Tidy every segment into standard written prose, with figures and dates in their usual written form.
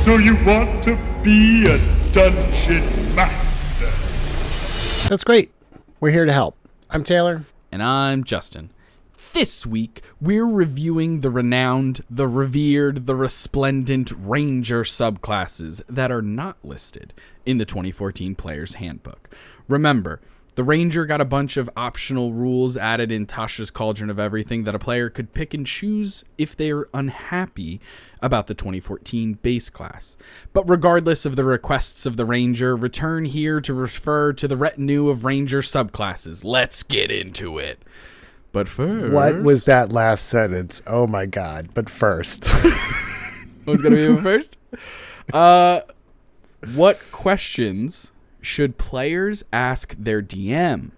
So you want to be a dungeon master? That's great. We're here to help. I'm Taylor. And I'm Justin. This week, we're reviewing the renowned, the revered, the resplendent Ranger subclasses that are not listed in the 2014 Player's Handbook. Remember, the Ranger got a bunch of optional rules added in Tasha's Cauldron of Everything that a player could pick and choose if they're unhappy about the 2014 base class. But regardless of the requests of the Ranger, return here to refer to the retinue of Ranger subclasses. Let's get into it. But first... What was that last sentence? Oh my god. But first. What's going to be first? What questions should players ask their DM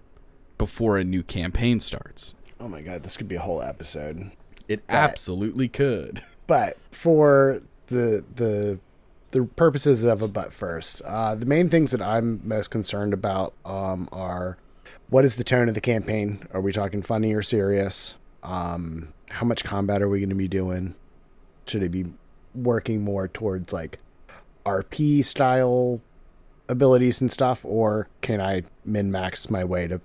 before a new campaign starts? Oh my god, this could be a whole episode. It absolutely could. But for the purposes of a but first, the main things that I'm most concerned about are what is the tone of the campaign? Are we talking funny or serious? How much combat are we going to be doing? Should it be working more towards like RP style abilities and stuff, or can I min-max my way to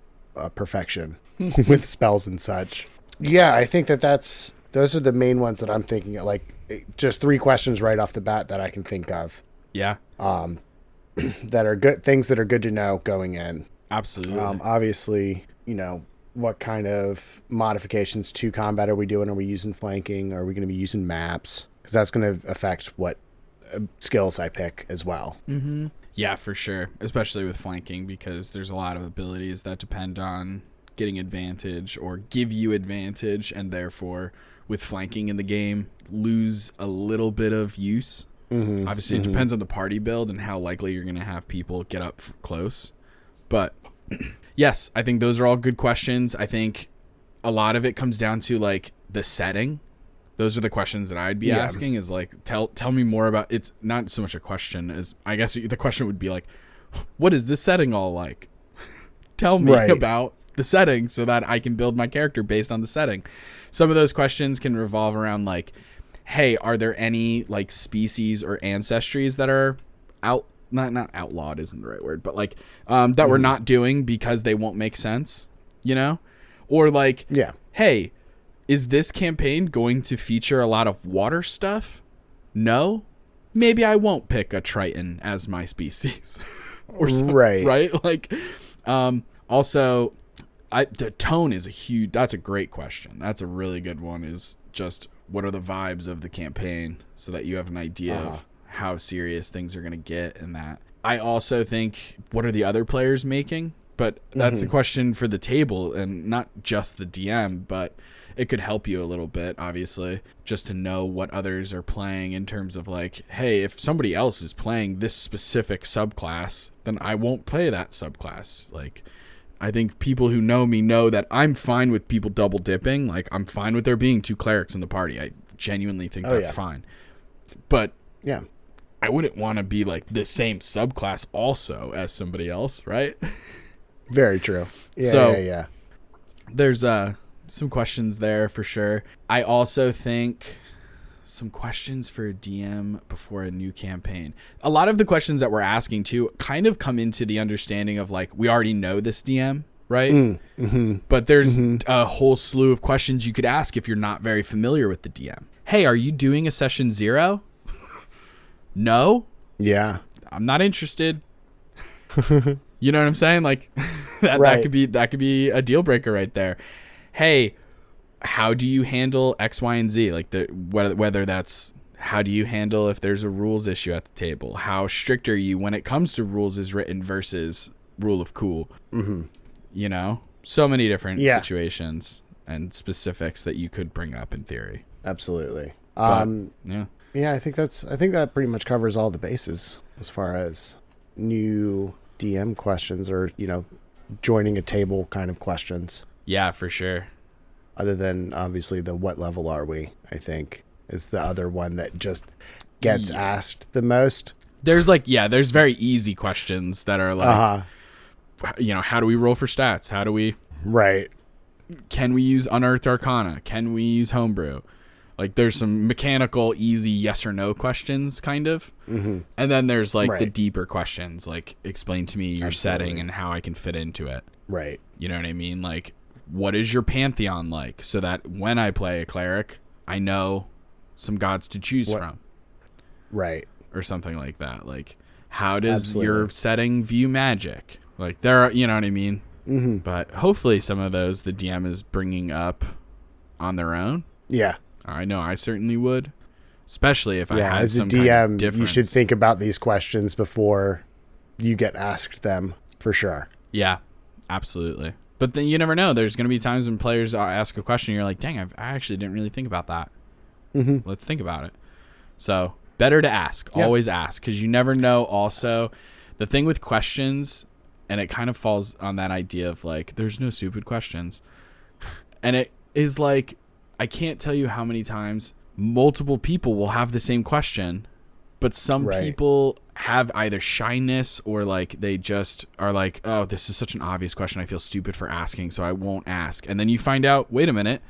perfection with spells and such? Yeah, I think those are the main ones that I'm thinking of, like just 3 questions right off the bat that I can think of. Yeah. That are good things that are good to know going in. Absolutely. Obviously, what kind of modifications to combat are we doing? Are we using flanking? Are we going to be using maps? Because that's going to affect what skills I pick as well. Mm-hmm. Yeah, for sure. Especially with flanking, because there's a lot of abilities that depend on getting advantage or give you advantage, and therefore, with flanking in the game, lose a little bit of use. Mm-hmm. Obviously, it depends on the party build and how likely you're going to have people get up close. But yes, I think those are all good questions. I think a lot of it comes down to like the setting. Those are the questions that I'd be asking is like, tell me more about, it's not so much a question as I guess the question would be like, what is this setting all like? Tell me about the setting so that I can build my character based on the setting. Some of those questions can revolve around like, hey, are there any like species or ancestries that are not outlawed isn't the right word, but like that we're not doing because they won't make sense, or like, hey, is this campaign going to feature a lot of water stuff? No, maybe I won't pick a Triton as my species or something, right? Like also the tone is that's a great question. That's a really good one, is just what are the vibes of the campaign so that you have an idea of how serious things are going to get in that. I also think, what are the other players making? But that's the question for the table, and not just the DM, but it could help you a little bit, obviously, just to know what others are playing in terms of like, hey, if somebody else is playing this specific subclass, then I won't play that subclass. Like, I think people who know me know that I'm fine with people double dipping. Like, I'm fine with there being 2 clerics in the party. I genuinely think that's fine. But yeah, I wouldn't want to be like the same subclass also as somebody else, right? Very true. Yeah. There's some questions there for sure. I also think some questions for a DM before a new campaign. A lot of the questions that we're asking too kind of come into the understanding of like, we already know this DM, right? But there's a whole slew of questions you could ask if you're not very familiar with the DM. Hey, are you doing a session 0? No? Yeah. I'm not interested. You know what I'm saying? Like that could be a deal breaker right there. Hey, how do you handle X, Y, and Z? Like whether that's, how do you handle if there's a rules issue at the table? How strict are you when it comes to rules is written versus rule of cool? So many different situations and specifics that you could bring up in theory. Absolutely. Yeah, I think that pretty much covers all the bases as far as new DM questions or, joining a table kind of questions. Yeah, for sure. Other than obviously the what level are we, I think, is the other one that just gets asked the most. There's there's very easy questions that are like, how do we roll for stats? How do we... Right. Can we use Unearthed Arcana? Can we use Homebrew? Like there's some mechanical, easy yes or no questions, kind of. And then there's like the deeper questions, like explain to me your setting and how I can fit into it. Right. You know what I mean? Like, what is your pantheon like? So that when I play a cleric, I know some gods to choose from. Right. Or something like that. Like, how does your setting view magic? Like, there are, you know what I mean? But hopefully some of those the DM is bringing up on their own. Yeah. I know I certainly would. Especially if I had as a some DM, kind of difference. you should think about these questions before you get asked them, for sure. Yeah, absolutely. But then you never know. There's going to be times when players ask a question and you're like, dang, I actually didn't really think about that. Let's think about it. So better to ask. Yep. Always ask, because you never know. Also, the thing with questions, and it kind of falls on that idea of like, there's no stupid questions. And it is like, I can't tell you how many times multiple people will have the same question, but some people have either shyness or like they just are like, oh, this is such an obvious question. I feel stupid for asking, so I won't ask. And then you find out, wait a minute,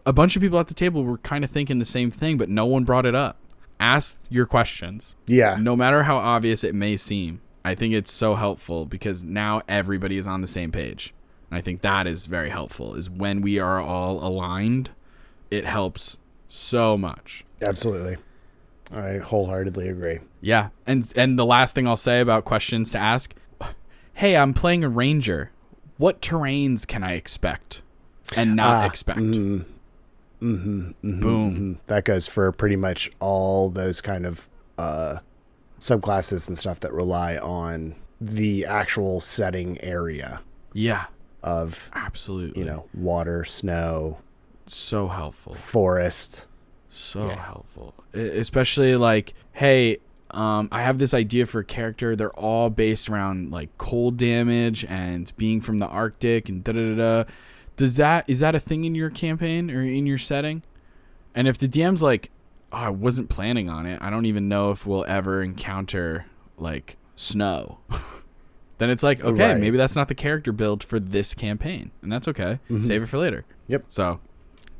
a bunch of people at the table were kind of thinking the same thing, but no one brought it up. Ask your questions. Yeah. No matter how obvious it may seem. I think it's so helpful because now everybody is on the same page. And I think that is very helpful, is when we are all aligned, it helps so much. Absolutely. I wholeheartedly agree. Yeah. And the last thing I'll say about questions to ask, hey, I'm playing a ranger. What terrains can I expect and not expect? Boom. That goes for pretty much all those kind of subclasses and stuff that rely on the actual setting area. Yeah. Of absolutely, water, snow. So helpful. Forest. So helpful. Especially like, hey, I have this idea for a character. They're all based around like cold damage and being from the Arctic and da-da-da-da. Is that a thing in your campaign or in your setting? And if the DM's like, oh, I wasn't planning on it, I don't even know if we'll ever encounter like snow. Then it's like, okay, maybe that's not the character build for this campaign. And that's okay. Save it for later. Yep. So,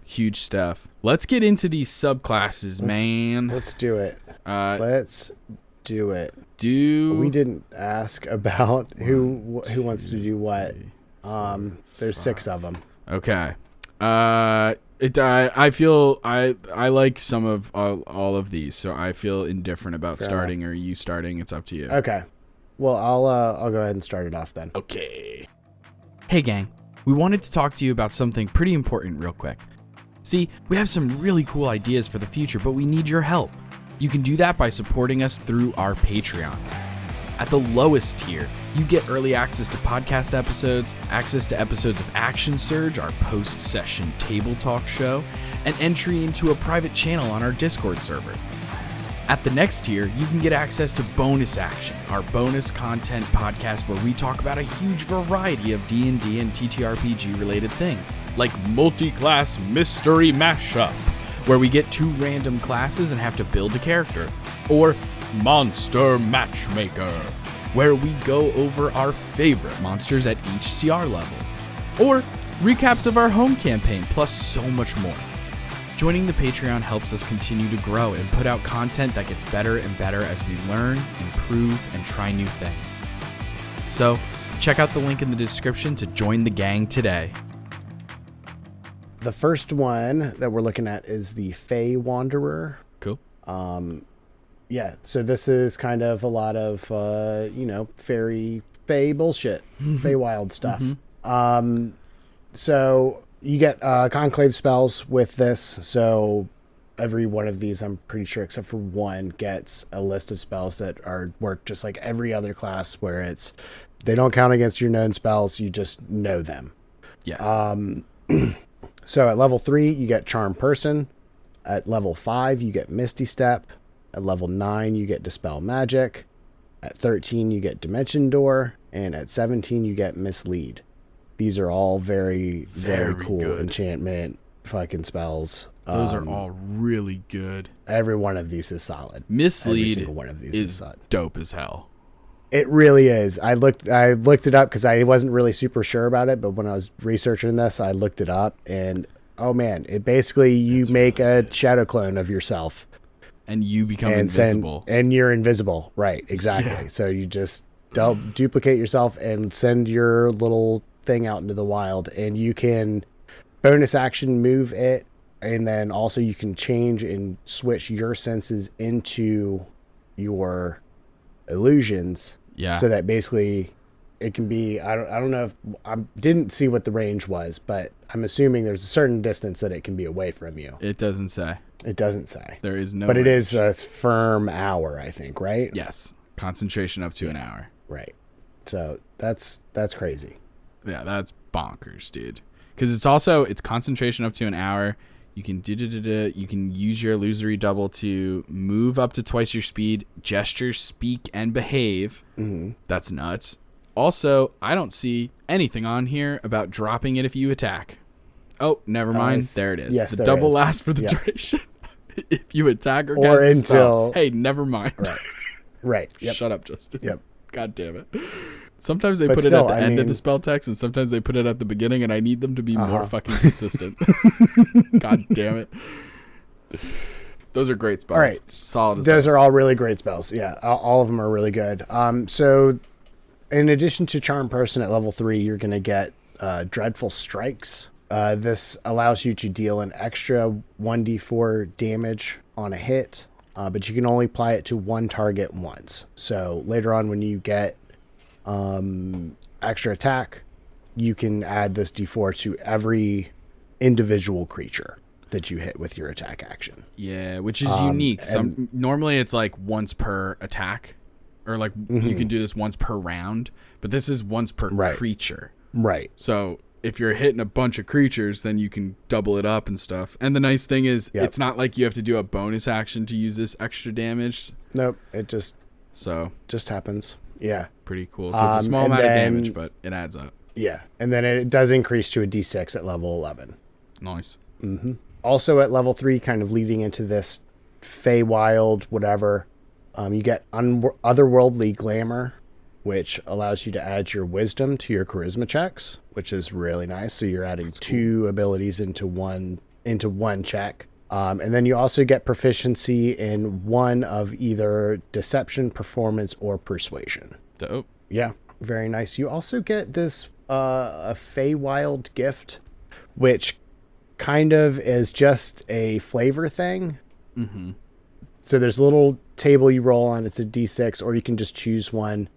huge stuff. Let's get into these subclasses, man. Let's do it. Let's do it. We didn't ask about who wants to do what. There's 6 of them. Okay. I feel I like some of all of these, so I feel indifferent about starting or you starting. It's up to you. Okay. Well, I'll go ahead and start it off then. Okay. Hey gang, we wanted to talk to you about something pretty important real quick. See, we have some really cool ideas for the future, but we need your help. You can do that by supporting us through our Patreon. At the lowest tier, you get early access to podcast episodes, access to episodes of Action Surge, our post-session table talk show, and entry into a private channel on our Discord server. At the next tier, you can get access to Bonus Action, our bonus content podcast where we talk about a huge variety of D&D and TTRPG related things, like Multi-Class Mystery Mashup, where we get 2 random classes and have to build a character, or Monster Matchmaker, where we go over our favorite monsters at each CR level, or recaps of our home campaign, plus so much more. Joining the Patreon helps us continue to grow and put out content that gets better and better as we learn, improve, and try new things. So, check out the link in the description to join the gang today. The first one that we're looking at is the Fey Wanderer. Cool. Yeah, so this is kind of a lot of, fey bullshit, fey wild stuff. So you get conclave spells with this. So every one of these, I'm pretty sure, except for one, gets a list of spells that work just like every other class, where they don't count against your known spells. You just know them. Yes. So at level 3, you get Charm Person. At level 5, you get Misty Step. At level 9, you get Dispel Magic. At 13, you get Dimension Door. And at 17, you get Mislead. These are all very, very cool good enchantment fucking spells. Those are all really good. Every one of these is solid. Mislead every single one of these is solid. Dope as hell. It really is. I looked it up because I wasn't really super sure about it, but when I was researching this, I looked it up, and Oh man, it basically you make a shadow clone of yourself and you become invisible. And you're invisible, right? Exactly. Yeah. So you just duplicate yourself and send your little thing out into the wild, and you can bonus action move it, and then also you can change and switch your senses into your illusions. Yeah. So that basically it can be, I don't know if I didn't see what the range was, but I'm assuming there's a certain distance that it can be away from you. It doesn't say. It doesn't say. There is no But range. it is a firm hour, I think, right? Yes. Concentration up to an hour. Right. So that's crazy. Yeah, that's bonkers, dude. Because it's concentration up to an hour. You can you can use your illusory double to move up to twice your speed, gesture, speak, and behave. Mm-hmm. That's nuts. Also, I don't see anything on here about dropping it if you attack. Oh, never mind. There it is. Yes, the double is. lasts for the duration. If you attack or Or cast a until spell. Hey, never mind. Right. Yep. Shut up, Justin. Yep. God damn it. Sometimes they But put still, it at the I end of mean- the spell text, and sometimes they put it at the beginning, and I need them to be more fucking consistent. God damn it. Those are great spells. All right. Solid as Those hell. are all really great spells. Yeah, all of them are really good. So in addition to Charm Person at level 3, you're going to get Dreadful Strikes. This allows you to deal an extra 1d4 damage on a hit, but you can only apply it to one target once. So later on when you get extra attack, you can add this d4 to every individual creature that you hit with your attack action. Yeah, which is unique. Normally it's like once per attack, or like you can do this once per round, but this is once per creature. Right. So if you're hitting a bunch of creatures, then you can double it up and stuff. And the nice thing is, it's not like you have to do a bonus action to use this extra damage. Nope, it just happens. Yeah. Pretty cool. So it's a small amount of damage, but it adds up. Yeah, and then it does increase to a d6 at level 11. Nice. Mm-hmm. Also at level 3, kind of leading into this Feywild, whatever, you get Otherworldly Glamour, which allows you to add your wisdom to your charisma checks, which is really nice. So you're adding two abilities into one check. And then you also get proficiency in one of either deception, performance, or persuasion. Dope. Yeah, very nice. You also get this a Feywild gift, which kind of is just a flavor thing. Mm-hmm. So there's a little table you roll on. It's a d6, or you can just choose one.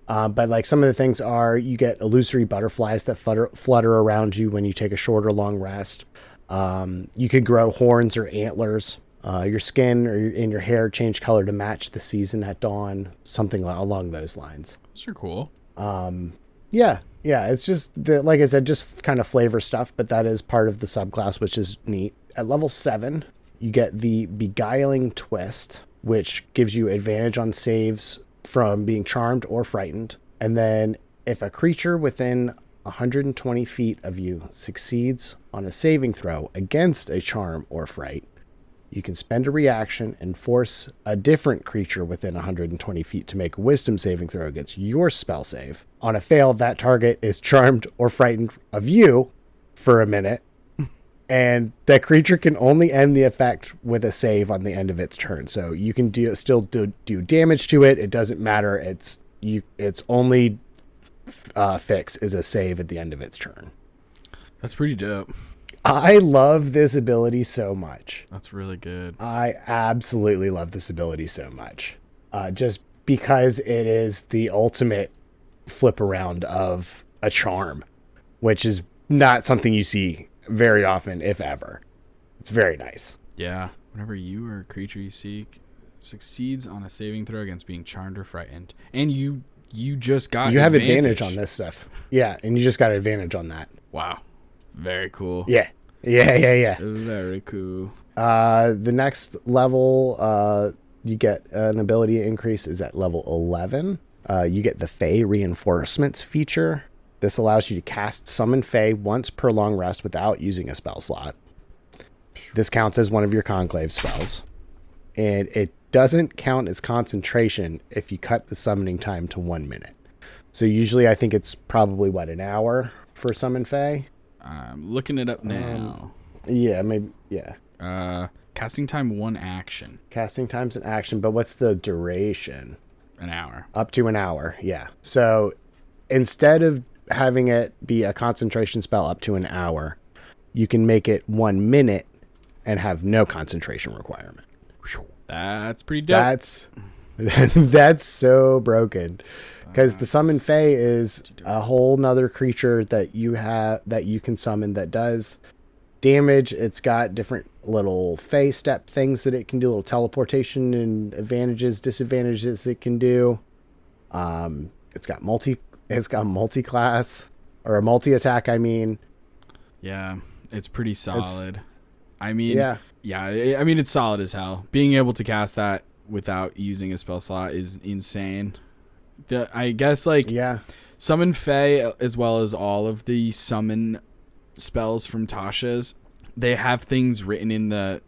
But like some of the things are, you get illusory butterflies that flutter around you when you take a short or long rest. You could grow horns or antlers. Your skin and your hair change color to match the season at dawn. Something along those lines. Those are cool. Yeah. It's just like I said, just kind of flavor stuff. But that is part of the subclass, which is neat. At level 7, you get the Beguiling Twist, which gives you advantage on saves from being charmed or frightened. And then if a creature within 120 feet of you succeeds on a saving throw against a charm or fright, you can spend a reaction and force a different creature within 120 feet to make a wisdom saving throw against your spell save. On a fail, that target is charmed or frightened of you for a minute, and that creature can only end the effect with a save on the end of its turn. So you can still do damage to it. It doesn't matter. Its only fix is a save at the end of its turn. That's pretty dope. I love this ability so much. That's really good. I absolutely love this ability so much. Just because it is the ultimate flip around of a charm, which is not something you see very often, if ever. It's very nice. Yeah. Whenever you or a creature you seek succeeds on a saving throw against being charmed or frightened, and you just got you have advantage on this stuff. Yeah, and you just got advantage on that. Wow. Very cool. Yeah. Very cool. The next level you get an ability increase is at level 11. You get the Fey Reinforcements feature. This allows you to cast Summon Fey once per long rest without using a spell slot. This counts as one of your conclave spells. And it doesn't count as concentration if you cut the summoning time to 1 minute. So usually I think it's probably, an hour for Summon Fey? I'm looking it up now. Yeah, maybe. Yeah. Casting time 1 action. Casting time's an action, but what's the duration? An hour. Up to an hour. Yeah. So instead of having it be a concentration spell up to an hour, you can make it 1 minute and have no concentration requirement. That's pretty dope. That's so broken. Because the summon Fae is a whole nother creature that you can summon that does damage. It's got different little Fae step things that it can do, little teleportation and advantages, disadvantages it can do. It's got multi-class or a multi-attack, I mean. Yeah, it's pretty solid. I mean, it's solid as hell. Being able to cast that without using a spell slot is insane. I guess summon Fae as well as all of the summon spells from Tasha's, they have things written in the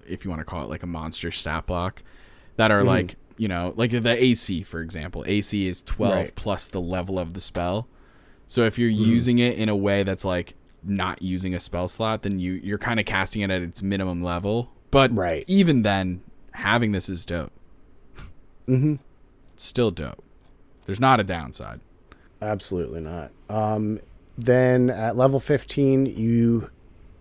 if you want to call it like a monster stat block that are like the AC, for example. AC is 12 plus the level of the spell. So if you're using it in a way that's like not using a spell slot, then you're kind of casting it at its minimum level. But even then, having this is dope. It's still dope. There's not a downside. Absolutely not. Then at level 15, you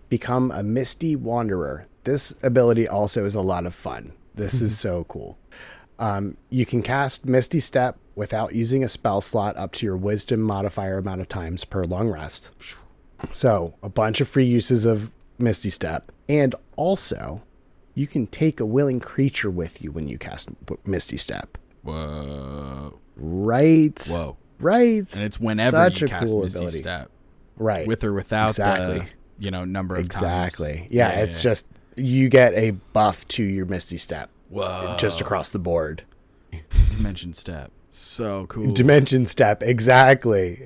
become a Misty Wanderer. This ability also is a lot of fun. This is so cool. You can cast Misty Step without using a spell slot up to your Wisdom modifier amount of times per long rest. So a bunch of free uses of Misty Step. And also, you can take a willing creature with you when you cast Misty Step. Whoa. Right. Whoa. Right. And it's whenever Such you a cast cool Misty ability. Step. Right. With or without exactly. the number of times. Exactly. Yeah, it's just you get a buff to your Misty Step. Whoa. Just across the board. Dimension Step. So cool. Dimension Step. Exactly.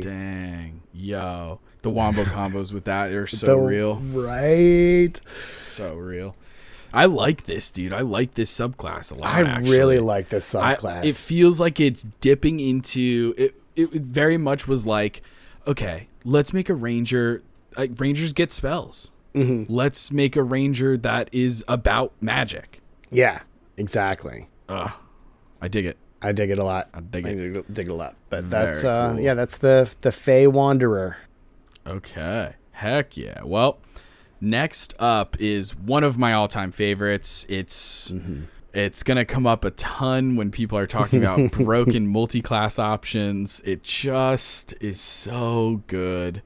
Dang. Yo. The wombo combos with that are so real. Right. So real. I like this, dude. I like this subclass a lot, actually. Really like this subclass. It feels like it's dipping into... It very much was like, okay, let's make a ranger... rangers get spells. Let's make a ranger that is about magic. Yeah, exactly. I dig it. I dig it a lot. I dig it a lot. But Very that's cool. that's the Fae Wanderer. Okay. Heck yeah. Well, next up is one of my all-time favorites. It's gonna come up a ton when people are talking about broken multi-class options. It just is so good.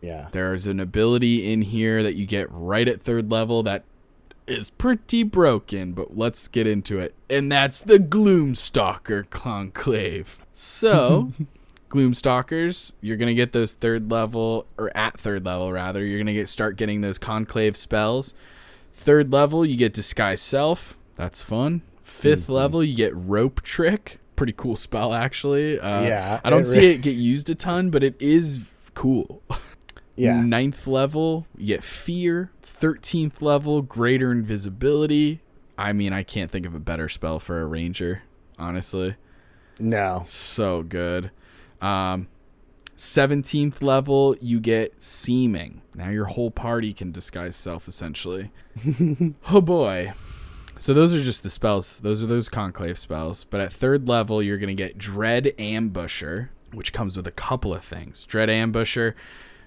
There's an ability in here that you get right at 3rd level that is pretty broken, but let's get into it. And that's the Gloomstalker Conclave. So, Gloomstalkers, you're going to get those 3rd level, or at 3rd level rather, you're going to start getting those Conclave spells. 3rd level, you get Disguise Self. That's fun. 5th level, you get Rope Trick. Pretty cool spell, actually. I don't see it get used a ton, but it is cool. 9th level, you get Fear. 13th level, Greater Invisibility. I mean, I can't think of a better spell for a ranger, honestly. No. So good. 17th level, you get Seeming. Now your whole party can disguise self, essentially. Oh boy. So those are just the spells. Those are those conclave spells. But at 3rd level, you're going to get Dread Ambusher, which comes with a couple of things. Dread Ambusher,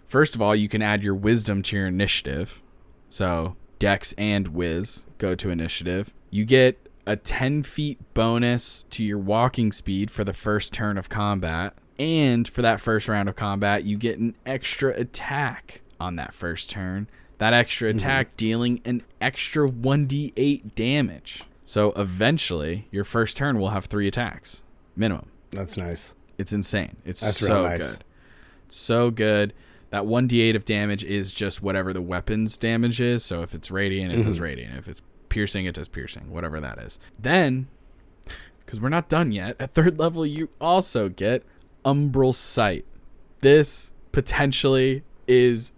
first of all, you can add your wisdom to your initiative. So Dex and Wiz go to initiative. You get a 10 feet bonus to your walking speed for the first turn of combat. And for that first round of combat, you get an extra attack on that first turn. That extra attack dealing an extra 1d8 damage. So eventually, your first turn will have 3 attacks. Minimum. That's nice. It's insane. That's so nice. Good. It's so good. That 1d8 of damage is just whatever the weapon's damage is. So if it's radiant, it does radiant. If it's piercing, it does piercing. Whatever that is. Then, because we're not done yet, at 3rd level, you also get Umbral Sight. This potentially is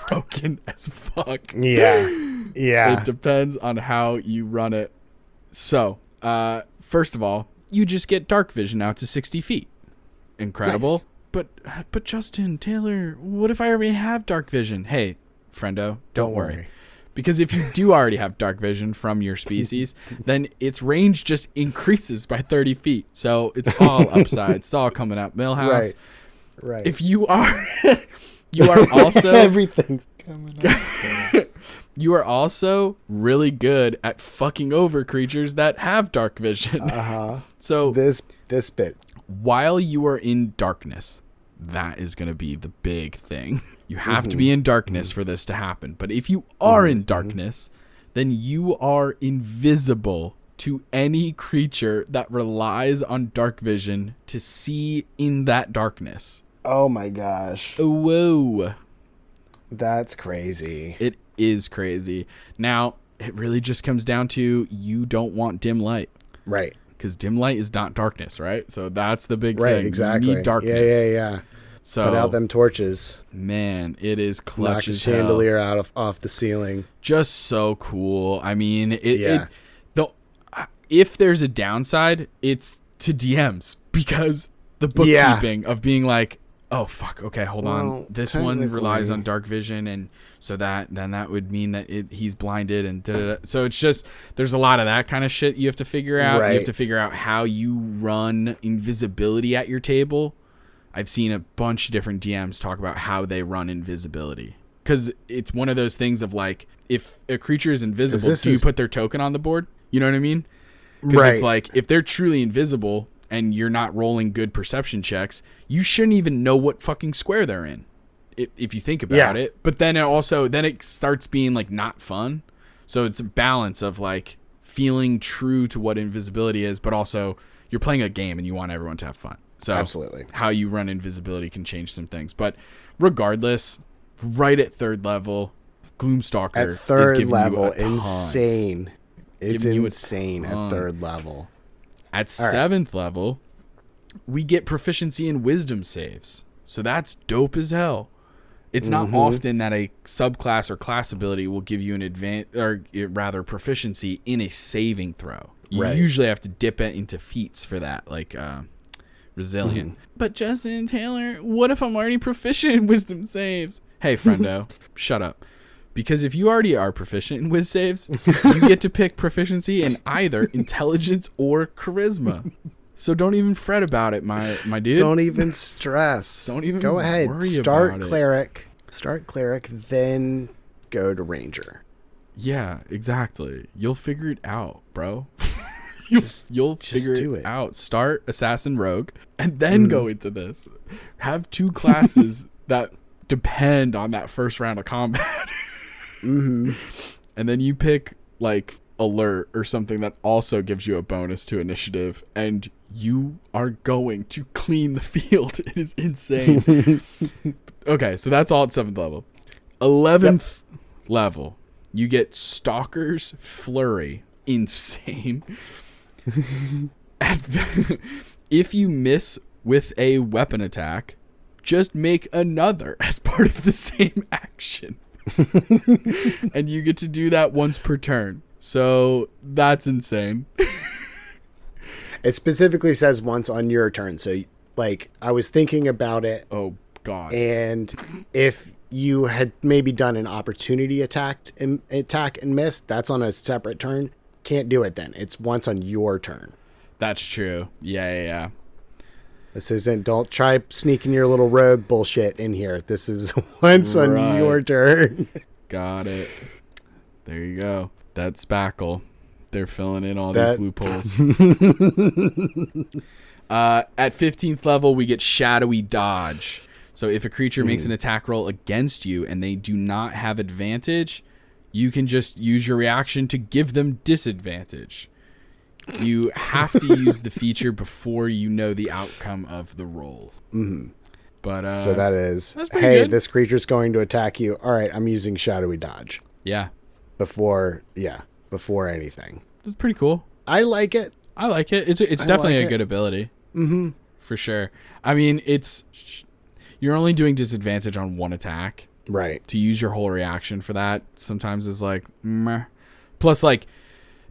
broken as fuck. Yeah. It depends on how you run it. So, first of all, you just get dark vision out to 60 feet. Incredible. Nice. But Justin, Taylor, what if I already have dark vision? Hey, friendo, don't worry. Because if you do already have dark vision from your species, then its range just increases by 30 feet. So it's all upside. It's all coming up. Millhouse. Right. If you are, you are also everything's coming up. You are also really good at fucking over creatures that have dark vision. So this bit, while you are in darkness, that is going to be the big thing. You have to be in darkness for this to happen. But if you are in darkness, then you are invisible to any creature that relies on dark vision to see in that darkness. Oh my gosh. Whoa. That's crazy. It is crazy. Now, it really just comes down to you don't want dim light. Right. Because dim light is not darkness, right? So that's the big right, thing. Exactly. You need darkness. Yeah. So put out them torches. Man, it is clutch as hell. Knock a chandelier out off the ceiling. Just so cool. I mean, if there's a downside, it's to DMs because the bookkeeping of being like, oh fuck, okay, hold on. This one relies on dark vision, and so that would mean that he's blinded and da-da-da. So it's just there's a lot of that kind of shit you have to figure out. Right. You have to figure out how you run invisibility at your table. I've seen a bunch of different DMs talk about how they run invisibility. Because it's one of those things of like, if a creature is invisible, do you put their token on the board? You know what I mean? Because it's like, if they're truly invisible and you're not rolling good perception checks, you shouldn't even know what fucking square they're in, if you think about it. But then it starts being like not fun. So it's a balance of like feeling true to what invisibility is, but also you're playing a game and you want everyone to have fun. So absolutely, how you run invisibility can change some things. But regardless, right at 3rd level, Gloomstalker at 3rd level, insane. It's insane at 3rd level. At 7th level, we get proficiency in wisdom saves. So that's dope as hell. It's not often that a subclass or class ability will give you an proficiency in a saving throw. You usually have to dip it into feats for that, like resilient. But Justin Taylor, what if I'm already proficient in wisdom saves? Hey, friendo, shut up. Because if you already are proficient in whiz saves, you get to pick proficiency in either intelligence or charisma. So don't even fret about it, my dude. Don't even stress. Don't even go ahead. Worry Start about cleric. Start cleric, then go to ranger. Yeah, exactly. You'll figure it out, bro. You'll figure it out. Start assassin rogue and then go into this. Have 2 classes that depend on that first round of combat. And then you pick like alert or something that also gives you a bonus to initiative, and you are going to clean the field. It is insane. Okay, so that's all at 7th level. 11th level, you get Stalker's Flurry. Insane. If you miss with a weapon attack, just make another as part of the same action. And you get to do that once per turn. So that's insane. It specifically says once on your turn. So like I was thinking about it. Oh God. And if you had maybe done an opportunity attack and missed, that's on a separate turn. Can't do it then. It's once on your turn. That's true. Yeah. This isn't, don't try sneaking your little rogue bullshit in here. This is once on your turn. Got it. There you go. That spackle. They're filling in all these loopholes. At 15th level, we get Shadowy Dodge. So if a creature makes an attack roll against you and they do not have advantage, you can just use your reaction to give them disadvantage. You have to use the feature before you know the outcome of the roll. But so that is, hey, good. This creature's going to attack you. All right, I'm using Shadowy Dodge. Yeah. Before anything. That's pretty cool. I like it. It's definitely a good ability. For sure. I mean, you're only doing disadvantage on one attack. Right. To use your whole reaction for that sometimes is like, meh. Plus, like,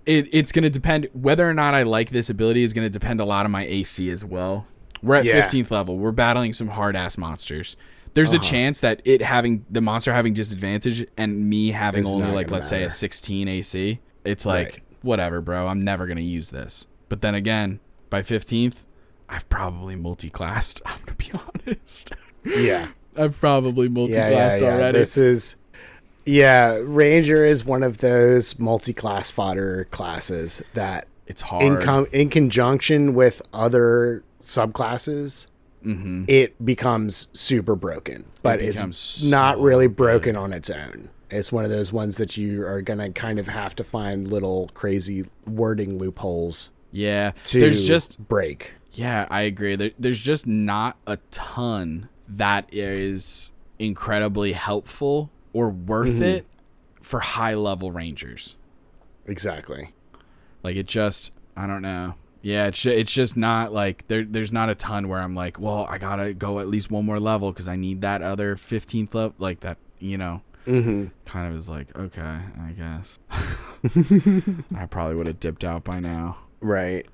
it's going to depend whether or not I like this ability is going to depend a lot on my AC as well. We're at 15th level. We're battling some hard ass monsters. there's a chance that the monster having disadvantage and me having It's only not like, gonna let's say a matter. 16 AC. It's like, Right. whatever, bro. I'm never going to use this. But then again, by 15th, I've probably multi-classed. I'm going to be honest. Yeah. I've probably multi-classed already. This is, Ranger is one of those multi-class fodder classes that It's hard. in conjunction with other subclasses, it becomes super broken. But it's not really broken on its own. It's one of those ones that you are going to kind of have to find little crazy wording loopholes Yeah. to There's just break. Yeah, I agree. There's just not a ton that is incredibly helpful or worth it for high level rangers. Exactly. Like I don't know. Yeah, it's just not like there's not a ton where I'm like, well, I gotta go at least one more level because I need that other 15th level, like that, kind of is like, okay, I guess. I probably would have dipped out by now. Right.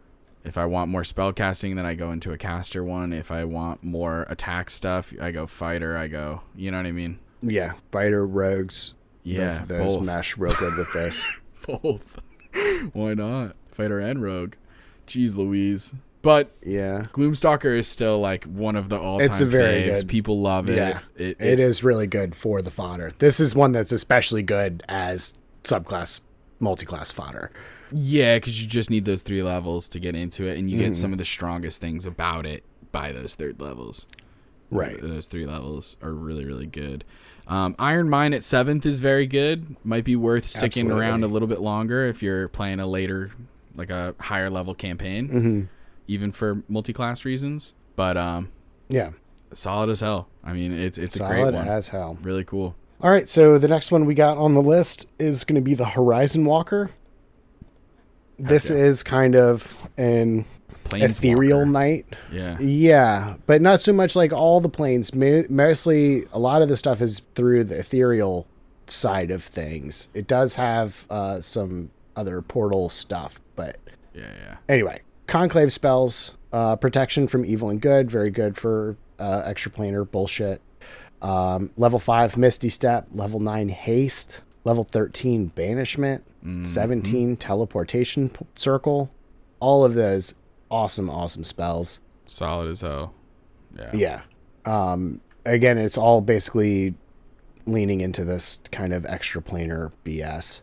If I want more spell casting, then I go into a caster one. If I want more attack stuff, I go fighter. I go, you know what I mean? Yeah. Fighter, rogues. Yeah, Both of those both. mesh real good with this. Both. Why not? Fighter and rogue. Jeez Louise. But Yeah. Gloomstalker is still like one of the all-time It's a very faves. good- People love it. Yeah. It It is really good for the fodder. This is one that's especially good as subclass, multi-class fodder. Yeah, because you just need those 3 levels to get into it, and you get some of the strongest things about it by those 3rd levels. Right. Those 3 levels are really, really good. Iron Mine at 7th is very good. Might be worth sticking Absolutely. around a little bit longer if you're playing a later, like a higher level campaign, even for multi-class reasons. But Yeah. solid as hell. I mean, it's a Solid great one. as hell. Really cool. All right. So the next one we got on the list is going to be the Horizon Walker. This yeah. is kind of an ethereal Planeswalker. knight. Yeah. Yeah, but not so much like all the planes. Mostly, a lot of the stuff is through the ethereal side of things. It does have some other portal stuff, but Yeah. anyway, conclave spells, protection from evil and good, very good for extraplanar bullshit. Level 5 Misty Step, level 9 Haste, level 13 Banishment, 17 Teleportation Circle. All of those awesome spells. Solid as hell. Yeah. Yeah. Again, it's all basically leaning into this kind of extraplanar BS.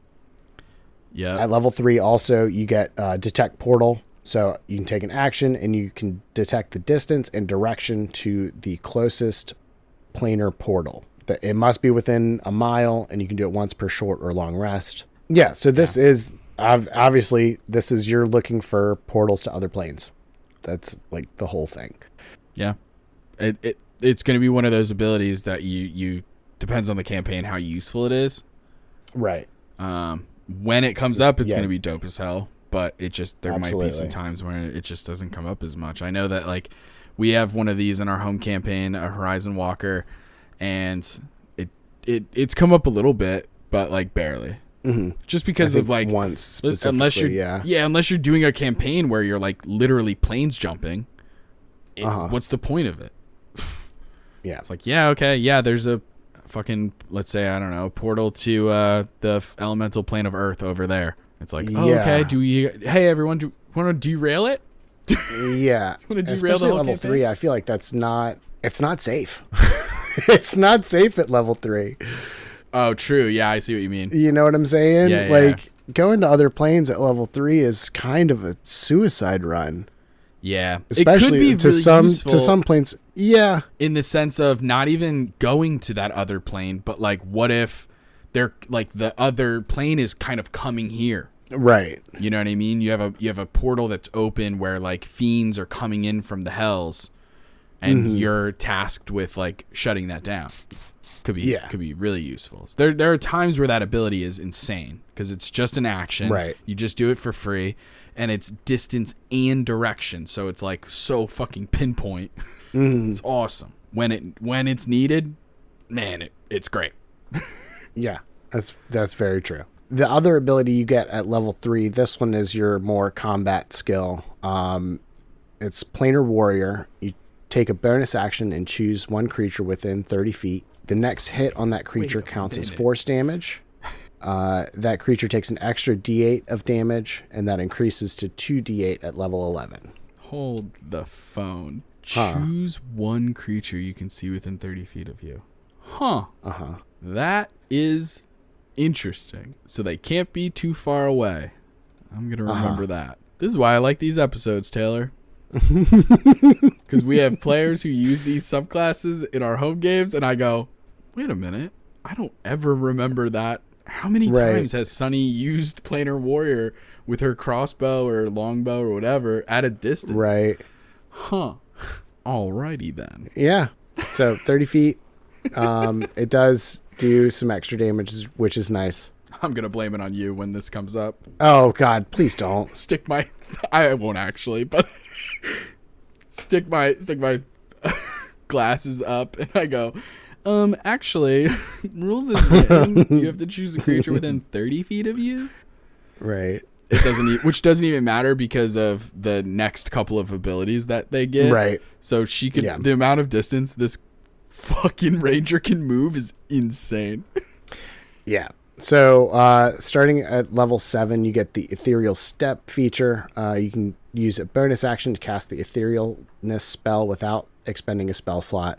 Yeah. At level 3, also, you get Detect Portal. So you can take an action and you can detect the distance and direction to the closest planar portal. It must be within a mile, and you can do it once per short or long rest. Yeah, so this is, obviously, this is you're looking for portals to other planes. That's like the whole thing. Yeah. It's going to be one of those abilities that you depends on the campaign how useful it is. Right. When it comes up, it's Yeah. going to be dope as hell, but there might be some Absolutely. times where it just doesn't come up as much. I know that like we have one of these in our home campaign, a Horizon Walker, and it's come up a little bit, but like barely. Just because of like once unless you're specifically, unless you're doing a campaign where you're like literally planes jumping, what's the point of it? Yeah. It's like, there's a fucking, let's say, I don't know, portal to the elemental plane of Earth over there. It's like, Yeah. okay, hey everyone, do you want to derail it? Yeah. wanna derail the Especially whole level campaign? 3, I feel like it's not safe. It's not safe at level 3. Oh, true. Yeah, I see what you mean. You know what I'm saying? Yeah, like going to other planes at level 3 is kind of a suicide run. Yeah, Especially it could be to really useful some planes. Yeah. in the sense of not even going to that other plane, but like, what if they're like the other plane is kind of coming here? Right. You know what I mean? You have a portal that's open where like fiends are coming in from the hells, and you're tasked with like shutting that down. Could be really useful. So there are times where that ability is insane because it's just an action. Right. You just do it for free, and it's distance and direction, so it's like so fucking pinpoint. It's awesome when it's needed. Man, it's great. Yeah. That's very true. The other ability you get at level 3, this one is your more combat skill. It's Planar Warrior. You take a bonus action and choose one creature within 30 feet. The next hit on that creature counts as force damage. That creature takes an extra d8 of damage, and that increases to 2d8 at level 11. Hold the phone. Choose one creature you can see within 30 feet of you. That is interesting. So they can't be too far away. I'm going to remember that. This is why I like these episodes, Taylor. Because we have players who use these subclasses in our home games, and I go, wait a minute. I don't ever remember that. How many times has Sunny used Planar Warrior with her crossbow or longbow or whatever at a distance? Right. Alrighty then. Yeah. So 30 feet. It does do some extra damage, which is nice. I'm going to blame it on you when this comes up. Oh, God. Please don't. I won't actually, but stick my glasses up and I go, actually, rules is written. You have to choose a creature within 30 feet of you. Right. Which doesn't even matter because of the next couple of abilities that they get. Right. So she could, the amount of distance this fucking ranger can move is insane. Yeah. So starting at level 7, you get the Ethereal Step feature. You can use a bonus action to cast the Etherealness spell without expending a spell slot.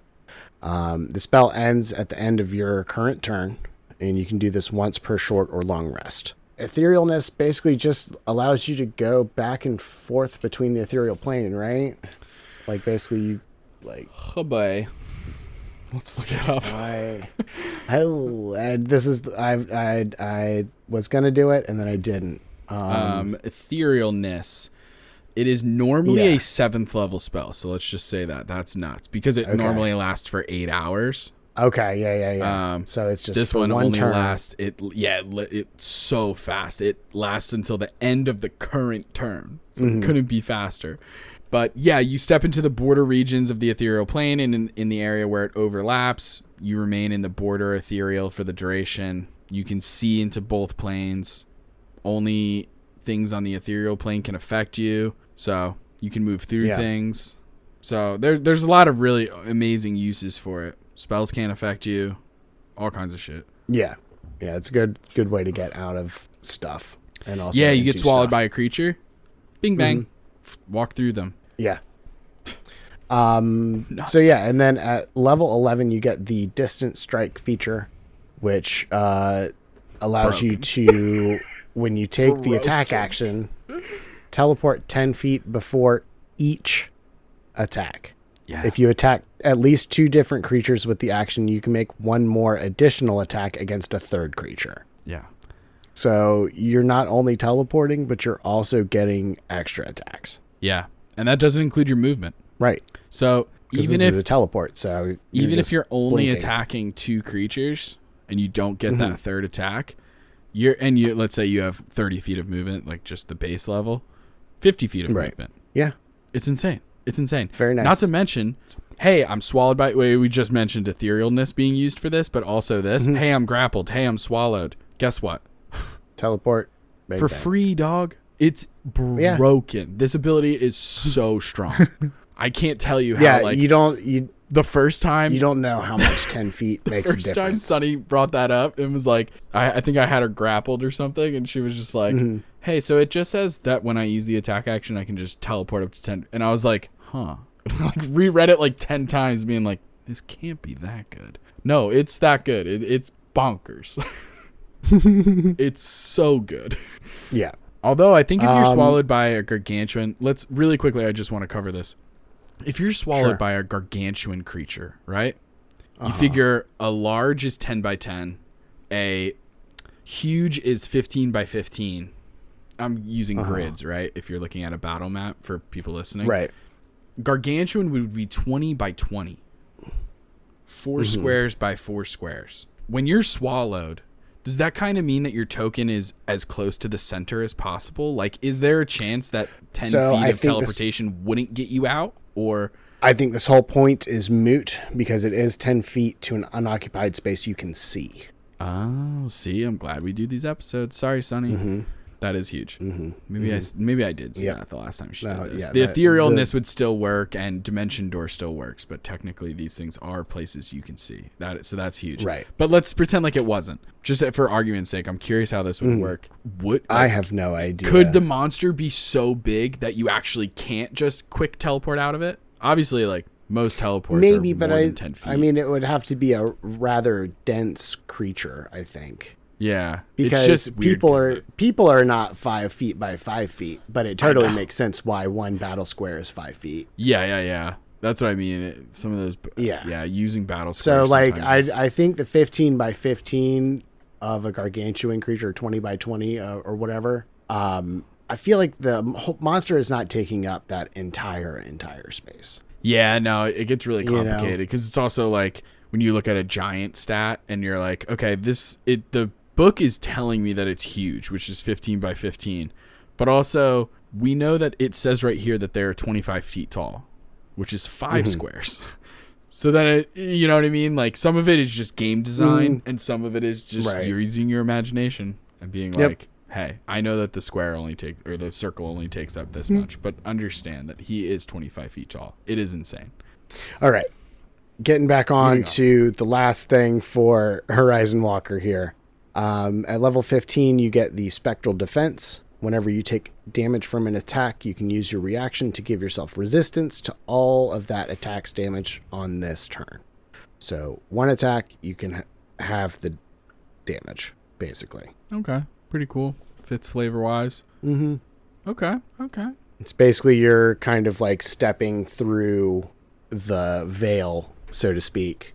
The spell ends at the end of your current turn, and you can do this once per short or long rest. Etherealness basically just allows you to go back and forth between the ethereal plane, right? Like basically you Oh boy. Let's look it up. I was gonna do it and then I didn't. Etherealness. It is normally a 7th level spell, so let's just say that's nuts because it normally lasts for 8 hours. Okay, yeah. So it's just this for one only turn. lasts. It's so fast. It lasts until the end of the current turn. So it couldn't be faster. But yeah, you step into the border regions of the ethereal plane, and in the area where it overlaps, you remain in the border ethereal for the duration. You can see into both planes. Only things on the ethereal plane can affect you, so you can move through things. So there's a lot of really amazing uses for it. Spells can't affect you, all kinds of shit. Yeah, it's a good way to get out of stuff, and also you get swallowed by a creature. Bing bang, walk through them. Yeah. So yeah, and then at level 11 you get the Distant Strike feature, which allows you to, when you take the attack action, teleport 10 feet before each attack. Yeah. If you attack at least 2 different creatures with the action, you can make one more additional attack against a third creature. Yeah. So you're not only teleporting, but you're also getting extra attacks. Yeah. And that doesn't include your movement. Right. So even if a teleport, so even if you're only attacking 2 creatures and you don't get that third attack, let's say you have 30 feet of movement, like just the base level, 50 feet of movement. Yeah. It's insane. Very nice. Not to mention, hey, I'm swallowed by... We just mentioned etherealness being used for this, but also this. Hey, I'm grappled. Hey, I'm swallowed. Guess what? Teleport. For free, dog. It's broken. This ability is so strong. I can't tell you how, the first time... You don't know how much 10 feet makes a difference. The first time Sunny brought that up, it was like, I think I had her grappled or something, and she was just like, hey, so it just says that when I use the attack action, I can just teleport up to 10. And I was like, huh. Reread it like 10 times, being like, this can't be that good. No, it's that good. It's bonkers. It's so good. Yeah. Although I think if you're swallowed by a gargantuan, let's really quickly, I just want to cover this. If you're swallowed by a gargantuan creature, right? You figure a large is 10 by 10, a huge is 15 by 15. I'm using grids, right? If you're looking at a battle map for people listening. Right. Gargantuan would be 20 by 20. 4 squares by 4 squares. When you're swallowed, does that kind of mean that your token is as close to the center as possible? Like, is there a chance that 10 feet of teleportation wouldn't get you out? Or I think this whole point is moot because it is 10 feet to an unoccupied space you can see. Oh, see, I'm glad we do these episodes. Sorry, Sonny. That is huge. Mm-hmm. Maybe I did see that the last time she No, did this. yeah, The etherealness would still work, and Dimension Door still works, but technically these things are places you can see. So that's huge. Right. But let's pretend like it wasn't. Just for argument's sake, I'm curious how this would work. I have no idea. Could the monster be so big that you actually can't just quick teleport out of it? Obviously, like most teleports are more than 10 feet. I mean, it would have to be a rather dense creature, I think. Yeah, because it's just weird people are not 5 feet by 5 feet, but it totally makes sense why one battle square is 5 feet. Yeah. That's what I mean. Some of those, using battle squares. So, like, I think the 15 by 15 of a gargantuan creature, 20 by 20 or whatever. I feel like the monster is not taking up that entire space. Yeah, no, it gets really complicated because it's also like when you look at a giant stat and you're like, okay, the book is telling me that it's huge, which is 15 by 15. But also, we know that it says right here that they're 25 feet tall, which is 5 squares. So then, you know what I mean? Like, some of it is just game design, and some of it is just you're using your imagination and being like, hey, I know that the circle only takes up this much, but understand that he is 25 feet tall. It is insane. All right. Getting back on to the last thing for Horizon Walker here. At level 15, you get the Spectral Defense. Whenever you take damage from an attack, you can use your reaction to give yourself resistance to all of that attack's damage on this turn. So one attack, you can have the damage, basically. Okay. Pretty cool. Fits flavor-wise. Mm-hmm. Okay. It's basically you're kind of like stepping through the veil, so to speak,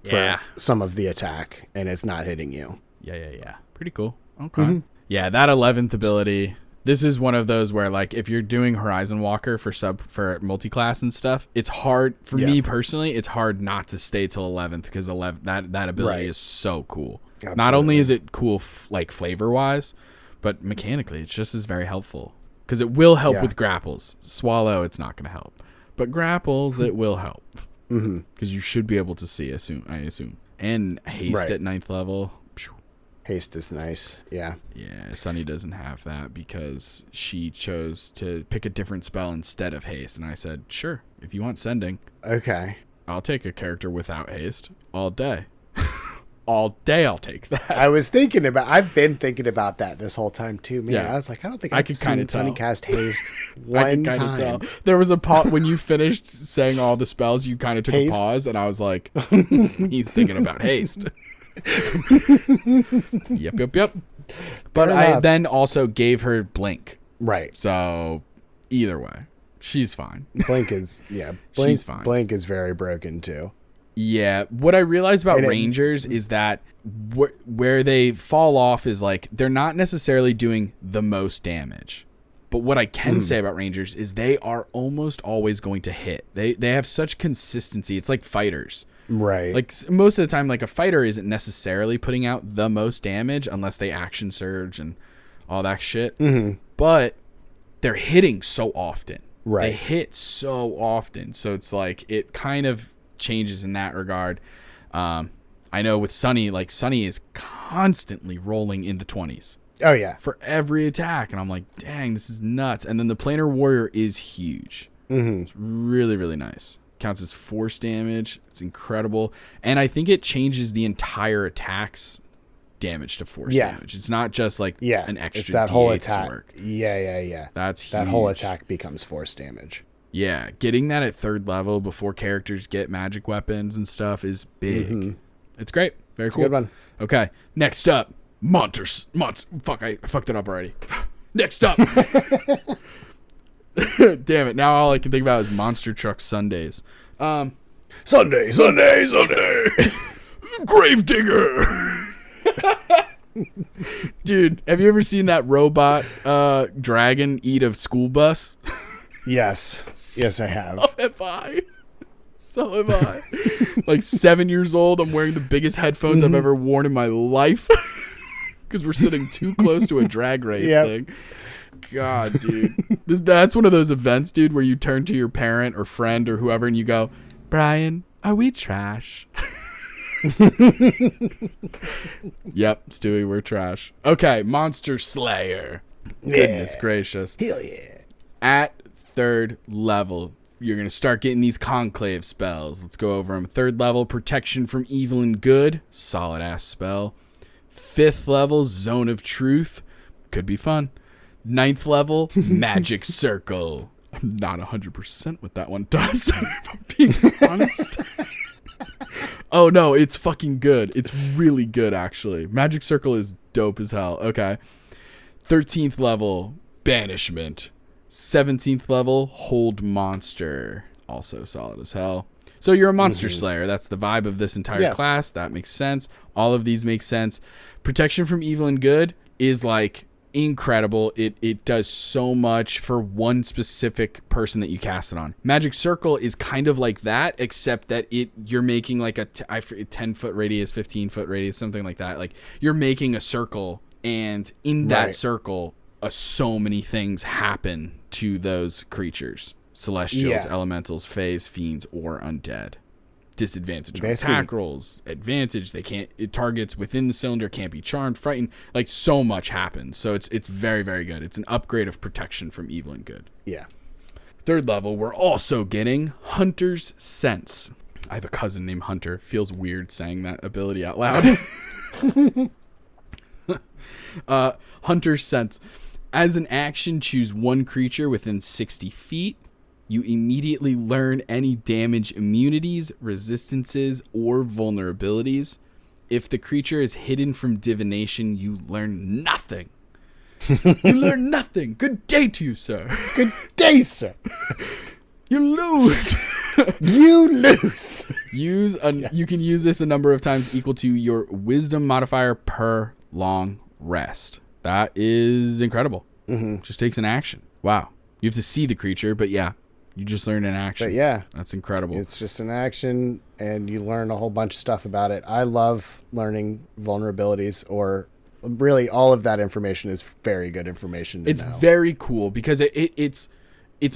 for some of the attack, and it's not hitting you. Yeah. Pretty cool. Okay. Yeah, that 11th ability, this is one of those where, like, if you're doing Horizon Walker for multi-class and stuff, it's hard, for me personally, it's hard not to stay till 11th because that ability is so cool. Absolutely. Not only is it cool, like, flavor-wise, but mechanically, it's just as very helpful. Because it will help with grapples. Swallow, it's not going to help. But grapples, it will help. Because you should be able to see, I assume. And haste at 9th level. Haste is nice. Yeah, Sunny doesn't have that because she chose to pick a different spell instead of haste. And I said, sure, if you want sending. Okay. I'll take a character without haste all day. All day I'll take that. I've been thinking about that this whole time too, man. Yeah. I was like, I don't think I could kind of Sunny tell. cast haste one time. Tell. There was a when you finished saying all the spells, you kind of took a pause, and I was like, he's thinking about haste. Yep. But I then also gave her blink. Right. So either way, she's fine. Blink is she's fine. Blink is very broken too. Yeah, what I realized about Rangers is that where they fall off is like they're not necessarily doing the most damage. But what I can say about Rangers is they are almost always going to hit. They have such consistency. It's like fighters. Right. Like most of the time, like a fighter isn't necessarily putting out the most damage unless they action surge and all that shit. But they're hitting so often. Right. They hit so often. So it's like it kind of changes in that regard. I know with Sunny, like Sunny is constantly rolling in the 20s. Oh yeah. For every attack. And I'm like, dang, this is nuts. And then the Planar Warrior is huge. It's really, really nice. Counts as force damage. It's incredible. And I think it changes the entire attack's damage to force damage. It's not just like an extra it's that whole D8 attack. work. Yeah. That's huge. That whole attack becomes force damage. Yeah, getting that at 3rd level before characters get magic weapons and stuff is big. It's great. Very cool. Good one. Okay, next up, Monsters. Fuck, I fucked it up already. Next up. Damn it, now all I can think about is Monster Truck Sundays. Sunday. Gravedigger. Dude, have you ever seen that robot dragon eat a school bus? Yes, I have. So have I. Like 7 years old, I'm wearing the biggest headphones I've ever worn in my life because we're sitting too close to a drag race thing. God, dude. That's one of those events, dude, where you turn to your parent or friend or whoever and you go, Brian, are we trash? Yep, Stewie, we're trash. Okay, Monster Slayer. Goodness gracious. Hell yeah. At 3rd level, you're going to start getting these conclave spells. Let's go over them. 3rd level, protection from evil and good. Solid ass spell. 5th level, zone of truth. Could be fun. 9th level, magic circle. I'm not 100% what that one does, if I'm being honest. Oh, no, it's fucking good. It's really good, actually. Magic circle is dope as hell. Okay. 13th level, banishment. 17th level, hold monster. Also solid as hell. So you're a monster slayer. That's the vibe of this entire class. That makes sense. All of these make sense. Protection from evil and good is like incredible. It does so much for one specific person that you cast it on. Magic circle is kind of like that, except that you're making like a 10-foot radius, 15-foot radius, something like that. Like you're making a circle, and in that circle, so many things happen to those creatures. Celestials, elementals, fays, fiends, or undead. Disadvantage on attack rolls. Advantage, they can't. Targets within the cylinder can't be charmed, frightened. Like so much happens. So it's very, very good. It's an upgrade of protection from evil and good. Yeah. 3rd level, we're also getting Hunter's Sense. I have a cousin named Hunter. Feels weird saying that ability out loud. Hunter's Sense. As an action, choose one creature within 60 feet. You immediately learn any damage immunities, resistances, or vulnerabilities. If the creature is hidden from divination, you learn nothing. You learn nothing. Good day to you, sir. Good day, sir. You lose. You lose. You can use this a number of times equal to your wisdom modifier per long rest. That is incredible. Just takes an action. Wow. You have to see the creature, but yeah, you just learn an action. But yeah. That's incredible. It's just an action, and you learn a whole bunch of stuff about it. I love learning vulnerabilities, or really all of that information is very good information to It's know. very cool because it's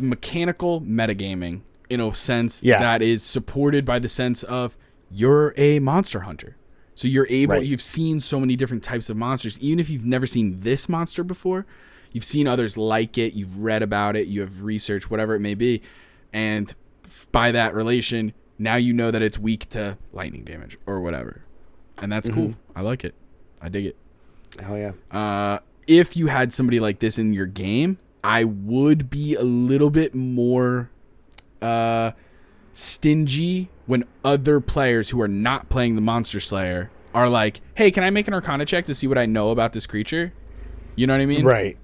mechanical metagaming in a sense that is supported by the sense of you're a monster hunter. So you're able, you've seen so many different types of monsters. Even if you've never seen this monster before, you've seen others like it, you've read about it, you have researched, whatever it may be. And by that relation, now you know that it's weak to lightning damage or whatever. And that's cool. I like it. I dig it. Hell yeah. If you had somebody like this in your game, I would be a little bit more stingy when other players who are not playing the Monster Slayer are like, hey, can I make an Arcana check to see what I know about this creature? You know what I mean? Right.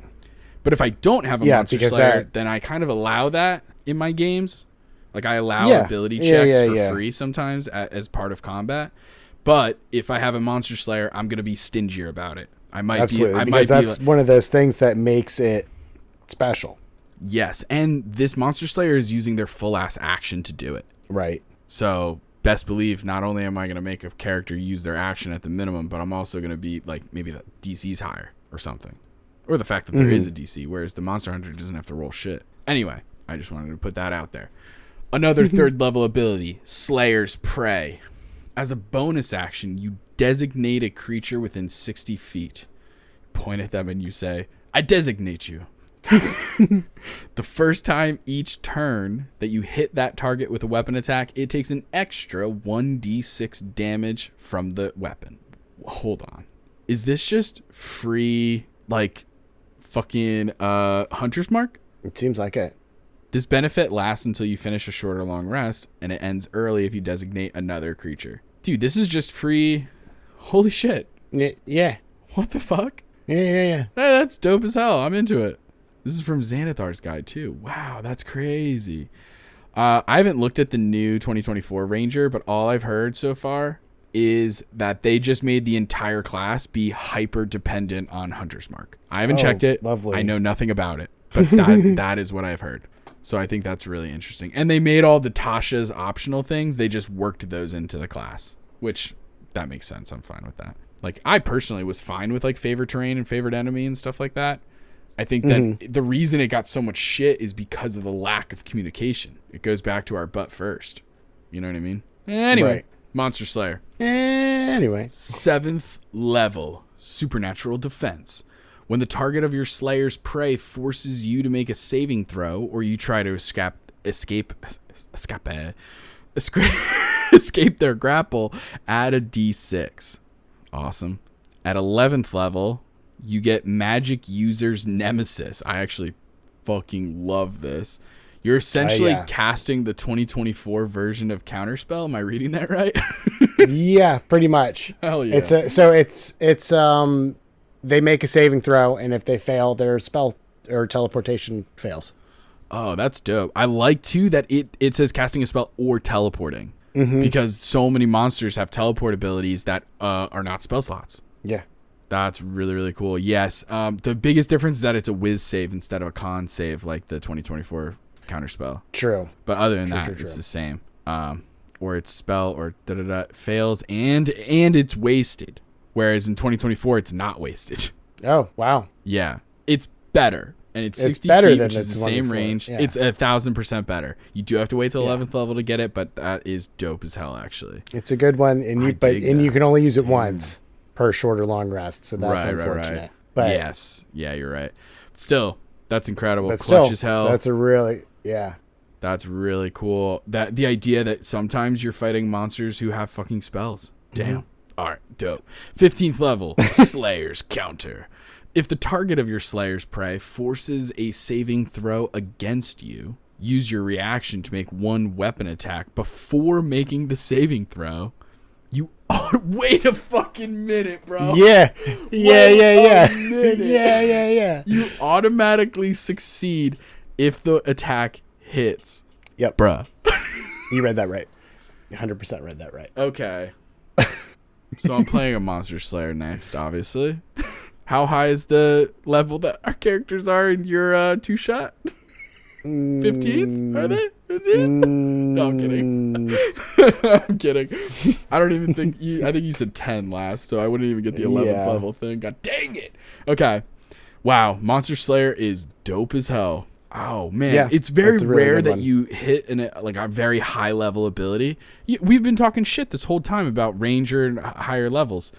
But if I don't have a Monster Slayer, then I kind of allow that in my games. Like I allow ability checks for free sometimes as part of combat. But if I have a Monster Slayer, I'm going to be stingier about it. I might Absolutely, be. Because that's one of those things that makes it special. Yes, and this Monster Slayer is using their full ass action to do it. Right. So best believe, not only am I going to make a character use their action at the minimum, but I'm also going to be like maybe the DC's higher or something. Or the fact that there is a DC, whereas the Monster Hunter doesn't have to roll shit. Anyway, I just wanted to put that out there. Another 3rd level ability, Slayer's Prey. As a bonus action, you designate a creature within 60 feet. Point at them and you say, I designate you. The first time each turn that you hit that target with a weapon attack, it takes an extra 1d6 damage from the weapon. Hold on. Is this just free, like, fucking Hunter's Mark? It seems like it. This benefit lasts until you finish a short or long rest, and it ends early if you designate another creature. Dude, this is just free. Holy shit. Yeah. What the fuck? Yeah. Hey, that's dope as hell. I'm into it. This is from Xanathar's guide, too. Wow, that's crazy. I haven't looked at the new 2024 Ranger, but all I've heard so far is that they just made the entire class be hyper dependent on Hunter's Mark. I haven't checked it. Lovely. I know nothing about it, but that is what I've heard. So I think that's really interesting. And they made all the Tasha's optional things. They just worked those into the class, which that makes sense. I'm fine with that. Like I personally was fine with like favorite terrain and favorite enemy and stuff like that. I think that the reason it got so much shit is because of the lack of communication. It goes back to our butt first. You know what I mean? Anyway, Monster Slayer. Anyway. 7th level, supernatural defense. When the target of your Slayer's prey forces you to make a saving throw, or you try to escape their grapple, add a d6. Awesome. At 11th level, you get Magic User's Nemesis. I actually fucking love this. You're essentially casting the 2024 version of Counterspell. Am I reading that right? Yeah, pretty much. Hell yeah. It's they make a saving throw, and if they fail, their spell or teleportation fails. Oh, that's dope. I like too that it says casting a spell or teleporting, because so many monsters have teleport abilities that are not spell slots. Yeah. That's really, really cool. Yes. The biggest difference is that it's a whiz save instead of a con save like the 2024 Counterspell. True. But other than that, it's the same. Or it's spell or fails and it's wasted. Whereas in 2024, it's not wasted. Oh, wow. Yeah. It's better. And it's 60 better feet, than which is the 24. same range. Yeah. It's 1,000% better. You do have to wait till 11th level to get it, but that is dope as hell, actually. It's a good one, and you can only use it once per short or long rest, so that's unfortunate. Right. But yes. Yeah, you're right. Still, that's incredible. But Clutch still, as hell. that's a really, That's really cool. That the idea that sometimes you're fighting monsters who have fucking spells. Damn. All right, dope. 15th level, Slayer's Counter. If the target of your Slayer's prey forces a saving throw against you, use your reaction to make one weapon attack before making the saving throw. You wait a fucking minute, bro. Yeah. Yeah. Yeah. You automatically succeed if the attack hits. Yep. Bruh. You read that right. 100% read that right. Okay. So I'm playing a Monster Slayer next, obviously. How high is the level that our characters are in your two-shot? 15th? Are they? 15th? No, I'm kidding. I'm kidding. I don't even think I think you said 10 last, so I wouldn't even get the 11th level thing. God dang it. Okay. Wow. Monster Slayer is dope as hell. Oh, man. It's very rare that you hit a very high level ability. We've been talking shit this whole time about Ranger and higher levels.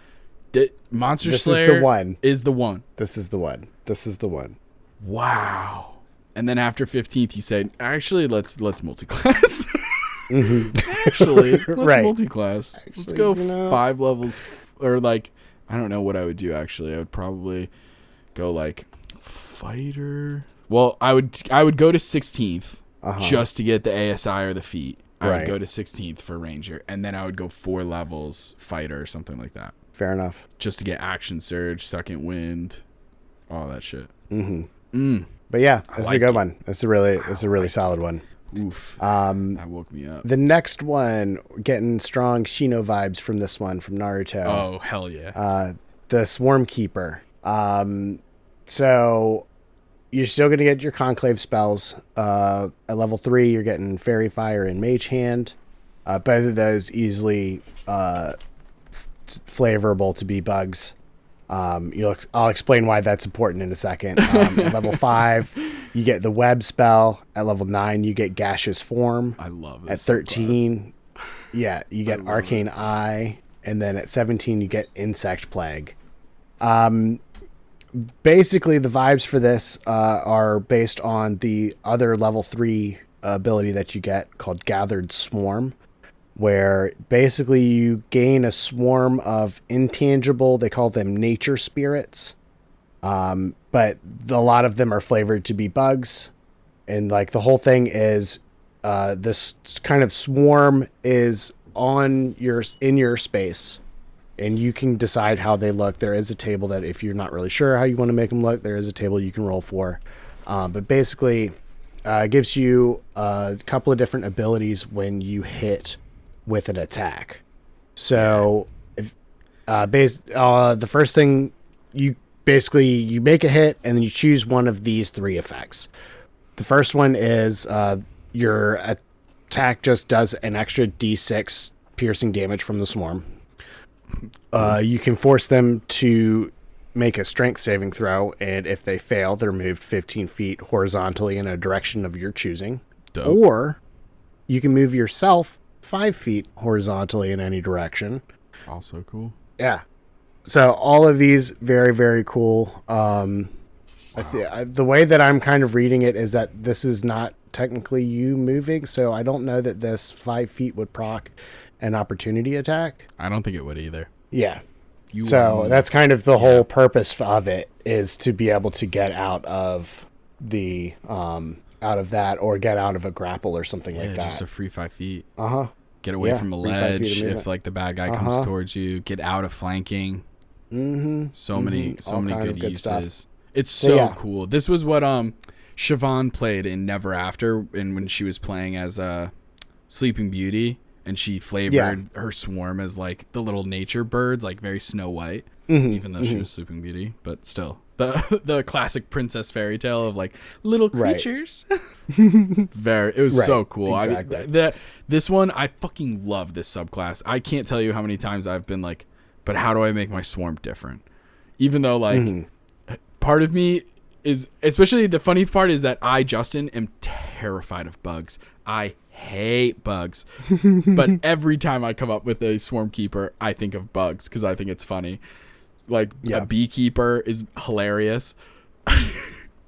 Monster Slayer is the one. This is the one. Wow. And then after 15th, you said, actually, let's multi-class. Actually, let's multi-class. Let's go 5 levels. Or I don't know what I would do, actually. I would probably go fighter. Well, I would go to 16th just to get the ASI or the feat. I would go to 16th for Ranger. And then I would go 4 levels fighter or something like that. Fair enough. Just to get Action Surge, Second Wind, all that shit. But yeah, this is a good one. It's a really solid one. Oof. That woke me up. The next one, getting strong Shino vibes from this one, from Naruto. Oh, hell yeah. The Swarm Keeper. So you're still going to get your Conclave spells. At level 3, you're getting Fairy Fire and Mage Hand. Both of those easily flavorable to be bugs. I'll explain why that's important in a second. At level 5, you get the Web spell. At level 9, you get Gaseous Form. I love it. At 13, you get Arcane Eye. And then at 17, you get Insect Plague. Basically, the vibes for this are based on the other level 3 ability that you get called Gathered Swarm, where basically you gain a swarm of intangible, they call them nature spirits, but a lot of them are flavored to be bugs. And the whole thing is this kind of swarm is in your space, and you can decide how they look. There is a table that if you're not really sure how you want to make them look, there is a table you can roll for. But basically, it gives you a couple of different abilities when you hit with an attack. So, the first thing you make a hit, and then you choose one of these 3 effects. The first one is your attack just does an extra d6 piercing damage from the swarm. You can force them to make a strength saving throw, and if they fail, they're moved 15 feet horizontally in a direction of your choosing. Dope. Or you can move yourself 5 feet horizontally in any direction. Also cool. Yeah. So all of these very, very cool. The way that I'm kind of reading it is that this is not technically you moving, so I don't know that this 5 feet would proc an opportunity attack. I don't think it would either. Yeah. So that's kind of the whole purpose of it, is to be able to get out of the out of that, or get out of a grapple or something like that. Just a free 5 feet. Uh-huh. Get away from a ledge if movement. the bad guy comes towards you. Get out of flanking. Mm-hmm. So many good uses. Stuff. It's so cool. This was what Siobhan played in Never After, and when she was playing as Sleeping Beauty, and she flavored her swarm as like the little nature birds, like very Snow White, even though she was Sleeping Beauty, but still the classic princess fairy tale of like little creatures. It was so cool. Exactly. This one, I fucking love this subclass. I can't tell you how many times I've been like, but how do I make my swarm different? Even though like part of me is, especially the funny part is that I, Justin, am terrified of bugs. I hate bugs. But every time I come up with a swarm keeper, I think of bugs because I think it's funny. Like a beekeeper is hilarious.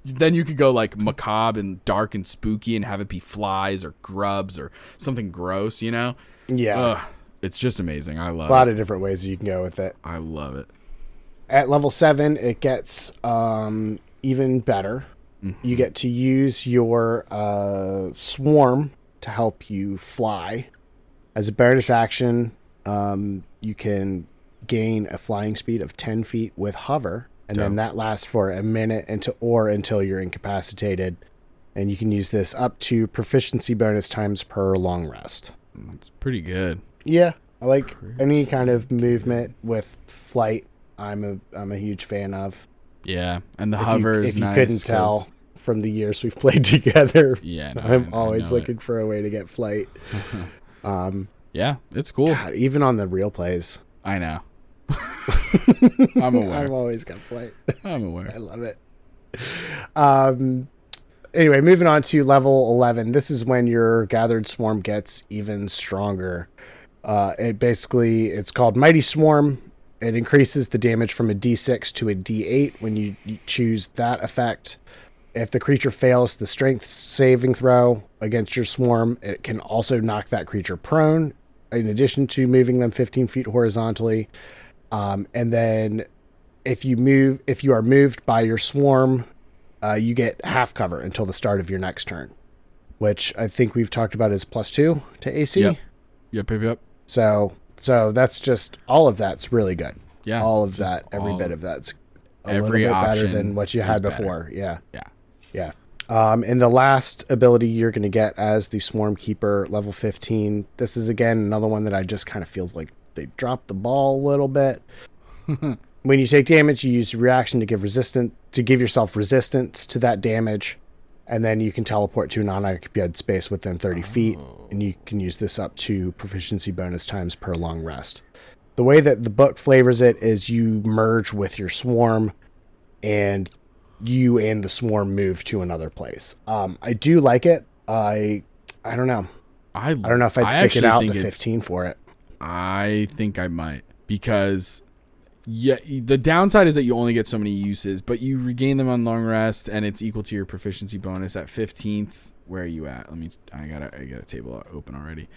Then you could go like macabre and dark and spooky and have it be flies or grubs or something gross, you know? Yeah. It's just amazing. I love it. A lot of different ways you can go with it. I love it. At level 7, it gets even better. You get to use your swarm to help you fly. As a bonus action, you can gain a flying speed of 10 feet with hover, and then that lasts for a minute until you're incapacitated. And you can use this up to proficiency bonus times per long rest. It's pretty good. Yeah, I like any kind of movement with flight. I'm a huge fan of. Yeah, and the hover is nice. If you couldn't tell from the years we've played together, I'm always looking for a way to get flight. Yeah, it's cool. God, even on the real plays. I know. I'm aware. I've always got flight. I'm aware. I love it. Anyway, moving on to level 11. This is when your gathered swarm gets even stronger. It's called Mighty Swarm. It increases the damage from a D6 to a D8 when you choose that effect. If the creature fails the strength saving throw against your swarm, it can also knock that creature prone, in addition to moving them 15 feet horizontally. And then if you are moved by your swarm, you get half cover until the start of your next turn, which I think we've talked about as +2 to AC. Yep. So that's just, all of that's really good. Yeah. All of that, every bit of that's a little bit better than what you had before. Yeah. And the last ability you're going to get as the Swarm Keeper, level 15. This is, again, another one that I just kind of feels like they dropped the ball a little bit. When you take damage, you use your reaction to give yourself resistance to that damage, and then you can teleport to a non-occupied space within 30 feet, and you can use this up to proficiency bonus times per long rest. The way that the book flavors it is you merge with your swarm, and you and the swarm move to another place. I do like it. I don't know. I don't know if I'd stick it out to 15 for it. I think I might, because the downside is that you only get so many uses, but you regain them on long rest, and it's equal to your proficiency bonus at 15th. Where are you at? I got a table open already.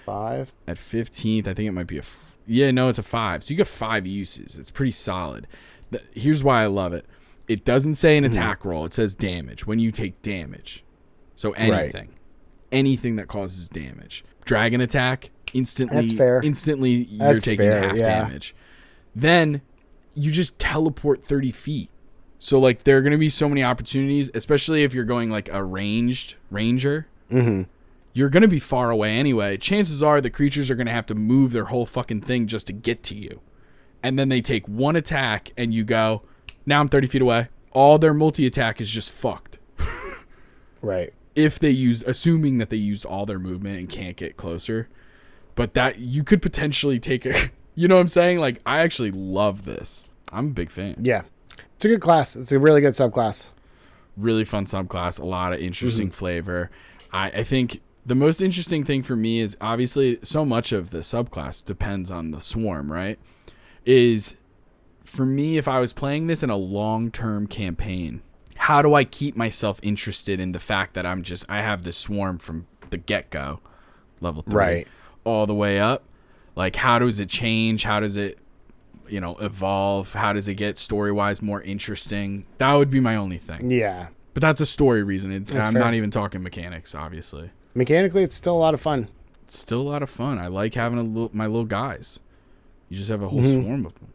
5 at 15th. I think it might be it's a 5. So you get 5 uses. It's pretty solid. Here's why I love it. It doesn't say an attack roll. It says damage when you take damage. So anything that causes damage. Dragon attack, instantly. That's fair. Instantly, you're taking half damage. Then you just teleport 30 feet. So like there are going to be so many opportunities, especially if you're going like a ranger. You're going to be far away anyway. Chances are the creatures are going to have to move their whole fucking thing just to get to you. And then they take one attack and you go, now I'm 30 feet away. All their multi-attack is just fucked. Right. Assuming that they used all their movement and can't get closer. But that you could potentially take it. You know what I'm saying? Like, I actually love this. I'm a big fan. Yeah. It's a good class. It's a really good subclass. Really fun subclass. A lot of interesting flavor. I think the most interesting thing for me is obviously so much of the subclass depends on the swarm, right? Is for me, if I was playing this in a long-term campaign, how do I keep myself interested in the fact that I have this swarm from the get-go, level 3, Right. all the way up? Like, how does it change? How does it, evolve? How does it get story-wise more interesting? That would be my only thing. Yeah. But that's a story reason. I'm fair. not even talking mechanics, obviously. Mechanically, it's still a lot of fun. It's still a lot of fun. I like having my little guys. You just have a whole Mm-hmm. swarm of them.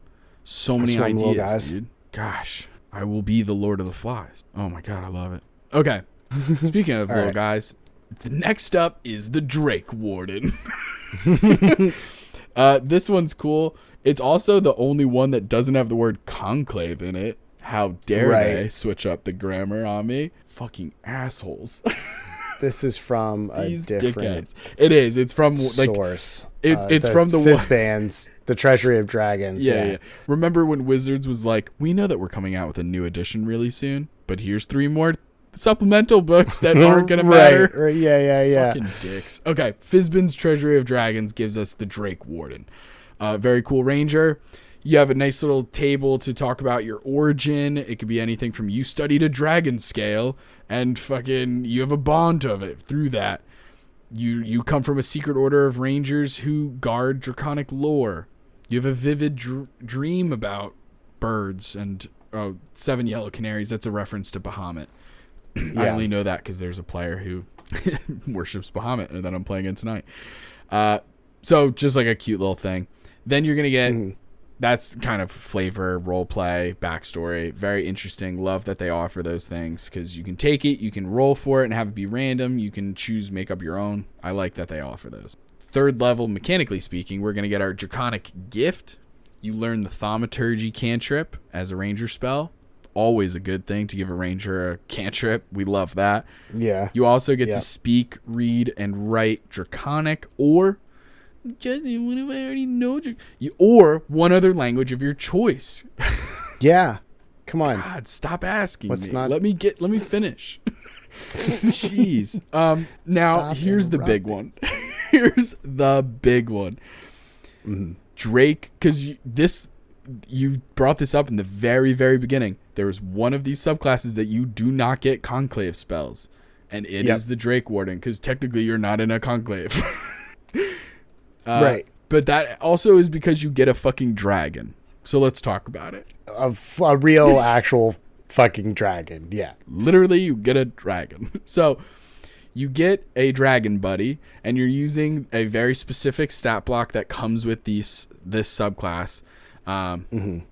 So many swarm of little ideas, guys. dude. Gosh, I will be the Lord of the Flies. Oh my god, I love it. Okay, speaking of little right. guys, the next up is the Drake Warden. This one's cool. It's also the only one that doesn't have the word conclave in it. How dare they switch up the grammar on me? Fucking assholes. This is from a These different dickheads. It is. It's from source. It's from the Fizz one. bands, the Treasury of Dragons. Yeah. Remember when Wizards was like, we know that we're coming out with a new edition really soon, but here's 3 more supplemental books that aren't going to matter. Right. Yeah. Fucking dicks. Okay, Fizban's Treasury of Dragons gives us the Drake Warden. Very cool ranger. You have a nice little table to talk about your origin. It could be anything from you studied a dragon scale and fucking you have a bond of it through that. You come from a secret order of rangers who guard draconic lore. You have a vivid dream about birds and 7 yellow canaries. That's a reference to Bahamut. I only know that because there's a player who worships Bahamut and that I'm playing in tonight. So just like a cute little thing. Then you're going to get... That's kind of flavor, role play, backstory. Very interesting. Love that they offer those things because you can take it, you can roll for it and have it be random. You can choose, make up your own. I like that they offer those. 3rd level, mechanically speaking, we're going to get our Draconic Gift. You learn the Thaumaturgy cantrip as a ranger spell. Always a good thing to give a ranger a cantrip. We love that. Yeah. You also get to speak, read, and write Draconic or... Justin, what if I already know? Or one other language of your choice. Yeah. Come on. God, stop asking me. not- Let me finish. Jeez. Now Stop here's the big one. Here's the big one. Drake, because you brought this up in the very, very beginning. There was one of these subclasses that you do not get conclave spells, and it is the Drake Warden. Because technically, you're not in a conclave. Right. But that also is because you get a fucking dragon. So let's talk about it. A real, actual fucking dragon. Yeah. Literally, you get a dragon. So you get a dragon buddy, and you're using a very specific stat block that comes with this subclass. And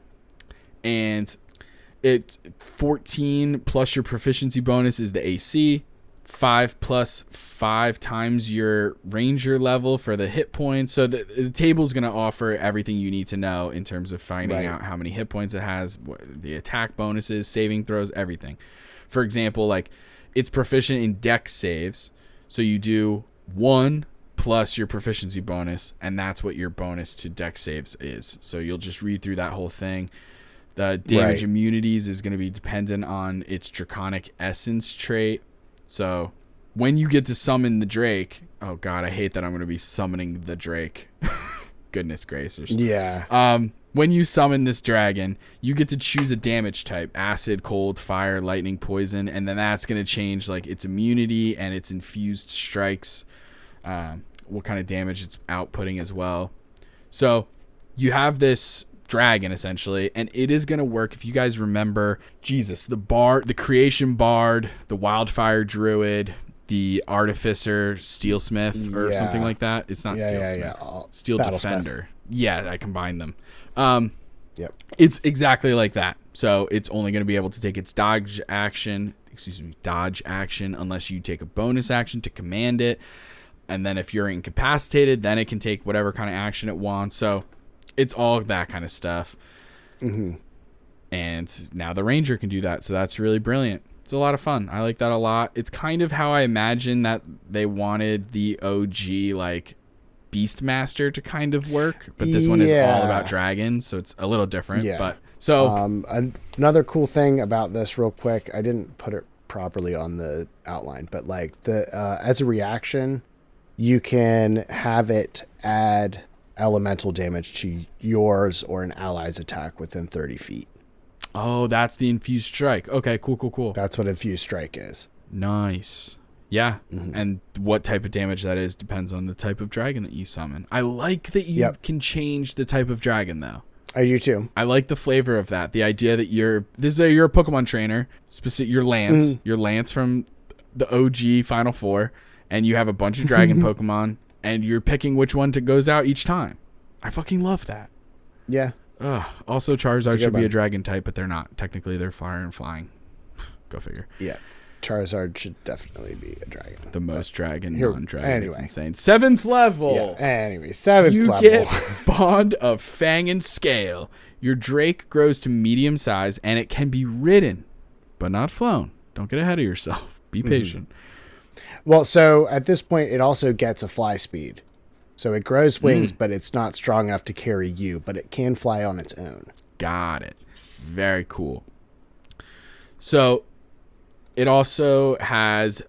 it's 14 plus your proficiency bonus is the AC. 5 plus 5 times your ranger level for the hit points. So the table's going to offer everything you need to know in terms of finding out how many hit points it has, the attack bonuses, saving throws, everything. For example, like it's proficient in dex saves. So you do 1 plus your proficiency bonus, and that's what your bonus to dex saves is. So you'll just read through that whole thing. The damage immunities is going to be dependent on its Draconic Essence trait. So when you get to summon the Drake, oh god, I hate that I'm going to be summoning the Drake. Goodness gracious. Yeah. When you summon this dragon, you get to choose a damage type: acid, cold, fire, lightning, poison, and then that's going to change like its immunity and its infused strikes, what kind of damage it's outputting as well. So you have this dragon essentially, and it is going to work. If you guys remember, the creation bard, the wildfire druid, the artificer steelsmith or something like that. It's not steelsmith. Steel defender. Yeah, I combined them. It's exactly like that. So it's only going to be able to take its dodge action unless you take a bonus action to command it. And then if you're incapacitated, then it can take whatever kind of action it wants. So it's all that kind of stuff. And now the ranger can do that. So that's really brilliant. It's a lot of fun. I like that a lot. It's kind of how I imagine that they wanted the OG like Beastmaster to kind of work. But this one is all about dragons. So it's a little different. Yeah. But so another cool thing about this real quick, I didn't put it properly on the outline, but like as a reaction, you can have it add elemental damage to yours or an ally's attack within 30 feet. Oh, that's the infused strike. Okay, cool. That's what infused strike is. Nice. Yeah, and what type of damage that is depends on the type of dragon that you summon. I like that you can change the type of dragon, though. I do too. I like the flavor of that. The idea that you're a Pokemon trainer, your Lance from the OG Final Four, and you have a bunch of dragon Pokemon, and you're picking which one goes out each time. I fucking love that. Yeah. Also, Charizard should be a dragon type, but they're not. Technically, they're fire and flying. Go figure. Yeah. Charizard should definitely be a dragon. The most dragon, non-dragon. Anyway. It's insane. 7th level. Yeah. Anyway, 7th you level. You get Bond of Fang and Scale. Your Drake grows to medium size, and it can be ridden, but not flown. Don't get ahead of yourself. Be patient. Well, so at this point, it also gets a fly speed. So it grows wings, but it's not strong enough to carry you, but it can fly on its own. Got it. Very cool. So it also has,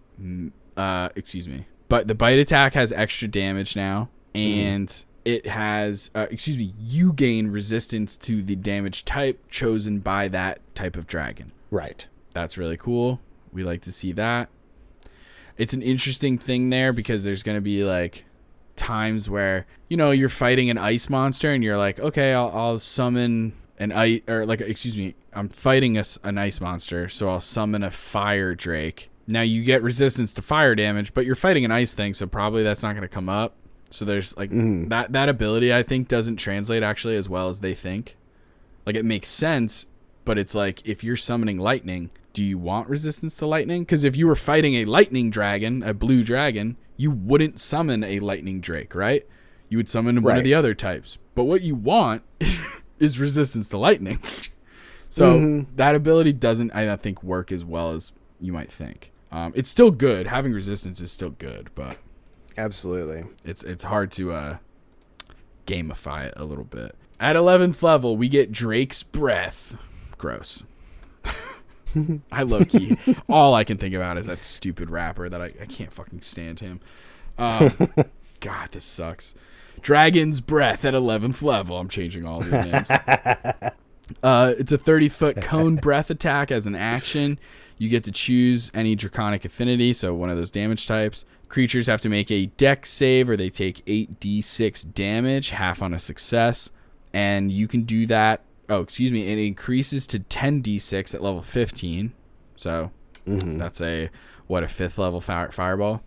but the bite attack has extra damage now, and it has, you gain resistance to the damage type chosen by that type of dragon. Right. That's really cool. We like to see that. It's an interesting thing there because there's going to be like times where, you're fighting an ice monster and you're like, okay, I'll summon an ice, I'm fighting an ice monster, so I'll summon a fire drake. Now you get resistance to fire damage, but you're fighting an ice thing, so probably that's not going to come up. So there's like that ability, I think, doesn't translate actually as well as they think. Like, it makes sense, but it's like, if you're summoning lightning, do you want resistance to lightning? Because if you were fighting a lightning dragon, a blue dragon, you wouldn't summon a lightning drake, right? You would summon one of the other types. But what you want is resistance to lightning. So that ability doesn't, I don't think, work as well as you might think. It's still good. Having resistance is still good, but absolutely, it's hard to gamify it a little bit. At 11th level, we get Drake's Breath. Gross. I low-key, all I can think about is that stupid rapper that I can't fucking stand him. God, this sucks. Dragon's Breath at 11th level. I'm changing all these names. It's a 30-foot cone breath attack as an action. You get to choose any draconic affinity, so one of those damage types. Creatures have to make a dex save or they take 8d6 damage, half on a success. And you can do that. It increases to 10d6 at level 15. So that's a 5th level fireball.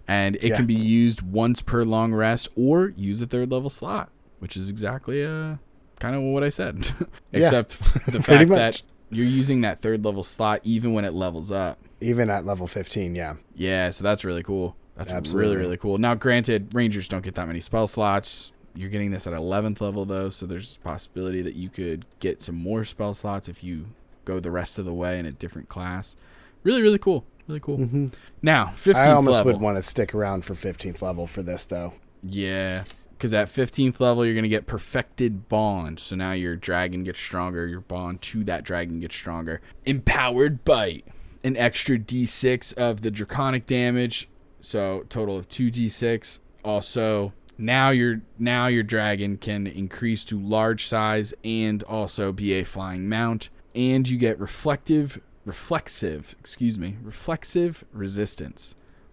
And it can be used once per long rest or use a 3rd level slot, which is exactly kind of what I said. Except the fact that you're using that 3rd level slot even when it levels up. Even at level 15, yeah. Yeah, so that's really cool. That's really, really cool. Now, granted, Rangers don't get that many spell slots. You're getting this at 11th level, though, so there's a possibility that you could get some more spell slots if you go the rest of the way in a different class. Really, really cool. Really cool. Now, 15th level. I almost would want to stick around for 15th level for this, though. Yeah, because at 15th level, you're going to get Perfected Bond. So now your dragon gets stronger. Your bond to that dragon gets stronger. Empowered Bite. An extra d6 of the draconic damage. So total of 2d6. Also, now your dragon can increase to large size and also be a flying mount. And you get reflexive resistance.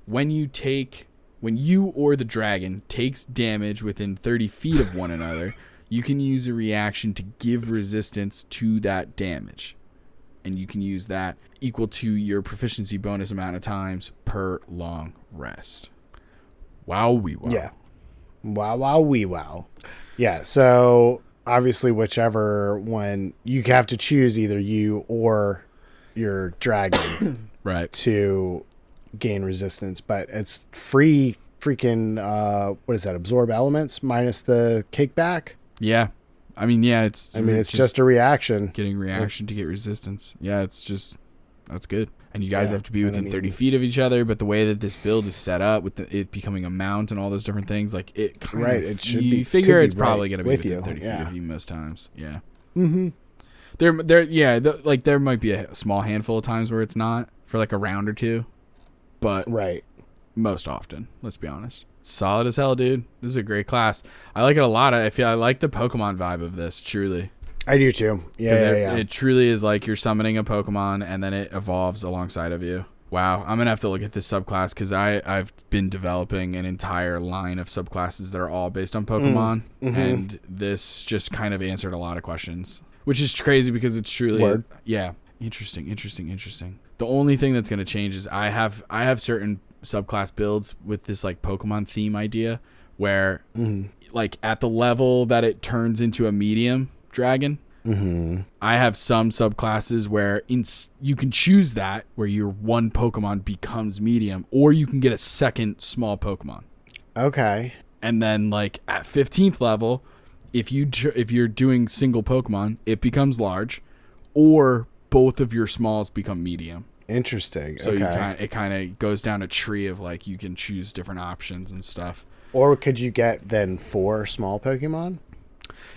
When you or the dragon takes damage within 30 feet of one another, you can use a reaction to give resistance to that damage. And you can use that equal to your proficiency bonus amount of times per long rest. Wow-wee wow. Yeah. Wow. Yeah, so obviously whichever one, you have to choose either you or your dragon right to gain resistance, but it's free freaking what is that, absorb elements minus the kickback. It's just a reaction, getting reaction to get resistance. That's good. And you guys have to be within 30 feet of each other, but the way that this build is set up with it becoming a mount and all those different things, like it kind of, it should you be, figure it's probably going to be within you. 30 feet of you most times. Yeah. There might be a small handful of times where it's not for like a round or two, but right, most often, let's be honest. Solid as hell, dude. This is a great class. I like it a lot. I like the Pokemon vibe of this, truly. I do too. Yeah. It truly is like you're summoning a Pokemon and then it evolves alongside of you. Wow, I'm going to have to look at this subclass because I've been developing an entire line of subclasses that are all based on Pokemon, and this just kind of answered a lot of questions, which is crazy because it's truly, interesting. The only thing that's going to change is I have certain subclass builds with this like Pokemon theme idea where like at the level that it turns into a medium dragon, I have some subclasses where you can choose that where your one Pokemon becomes medium, or you can get a second small Pokemon. Okay. And then like at 15th level, if you're doing single Pokemon, it becomes large, or both of your smalls become medium. Interesting. So okay. it kind of goes down a tree of like you can choose different options and stuff. Or could you get then 4 small Pokemon?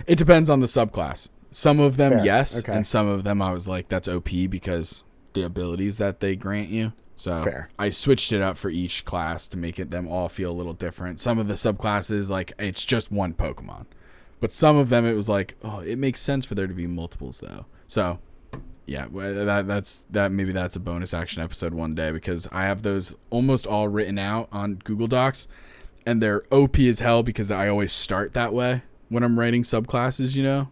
It depends on the subclass. Some of them, Fair. yes, Okay. and some of them I was like, that's OP because the abilities that they grant you. So Fair. I switched it up for each class to make them all feel a little different. Some of the subclasses, like it's just one Pokemon, but some of them it was like, oh, it makes sense for there to be multiples though. So yeah, maybe that's a bonus action episode one day because I have those almost all written out on Google Docs, and they're OP as hell because I always start that way when I'm writing subclasses, you know.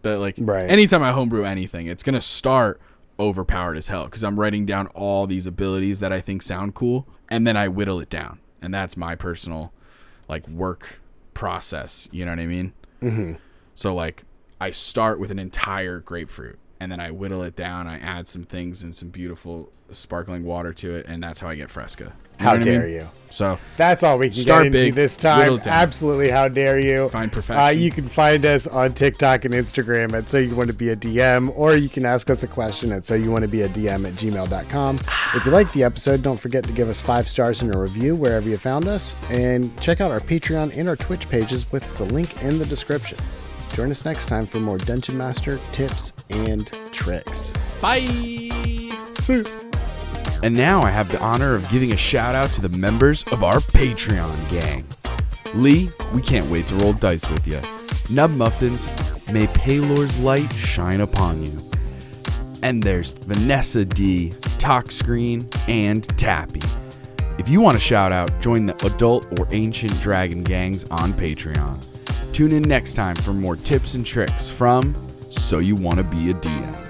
That like anytime I homebrew anything, it's gonna start overpowered as hell because I'm writing down all these abilities that I think sound cool, and then I whittle it down, and that's my personal like work process. You know what I mean? Mm-hmm. So like I start with an entire grapefruit, and then I whittle it down. I add some things and some beautiful sparkling water to it, and that's how I get Fresca. How dare you? So that's all we can start get into big, this time. whittle down. Absolutely, how dare you? Find perfection. You can find us on TikTok and Instagram at Soyouwannabeadm, or you can ask us a question at Soyouwannabeadm@gmail.com. If you like the episode, don't forget to give us 5 stars and a review wherever you found us, and check out our Patreon and our Twitch pages with the link in the description. Join us next time for more Dungeon Master tips and tricks. Bye. See. And now I have the honor of giving a shout out to the members of our Patreon gang. Lee, we can't wait to roll dice with you. Nub Muffins, may Paylor's light shine upon you. And there's Vanessa D, Talk Screen, and Tappy. If you want a shout out, join the Adult or Ancient Dragon gangs on Patreon. Tune in next time for more tips and tricks from So You Wanna Be a DM.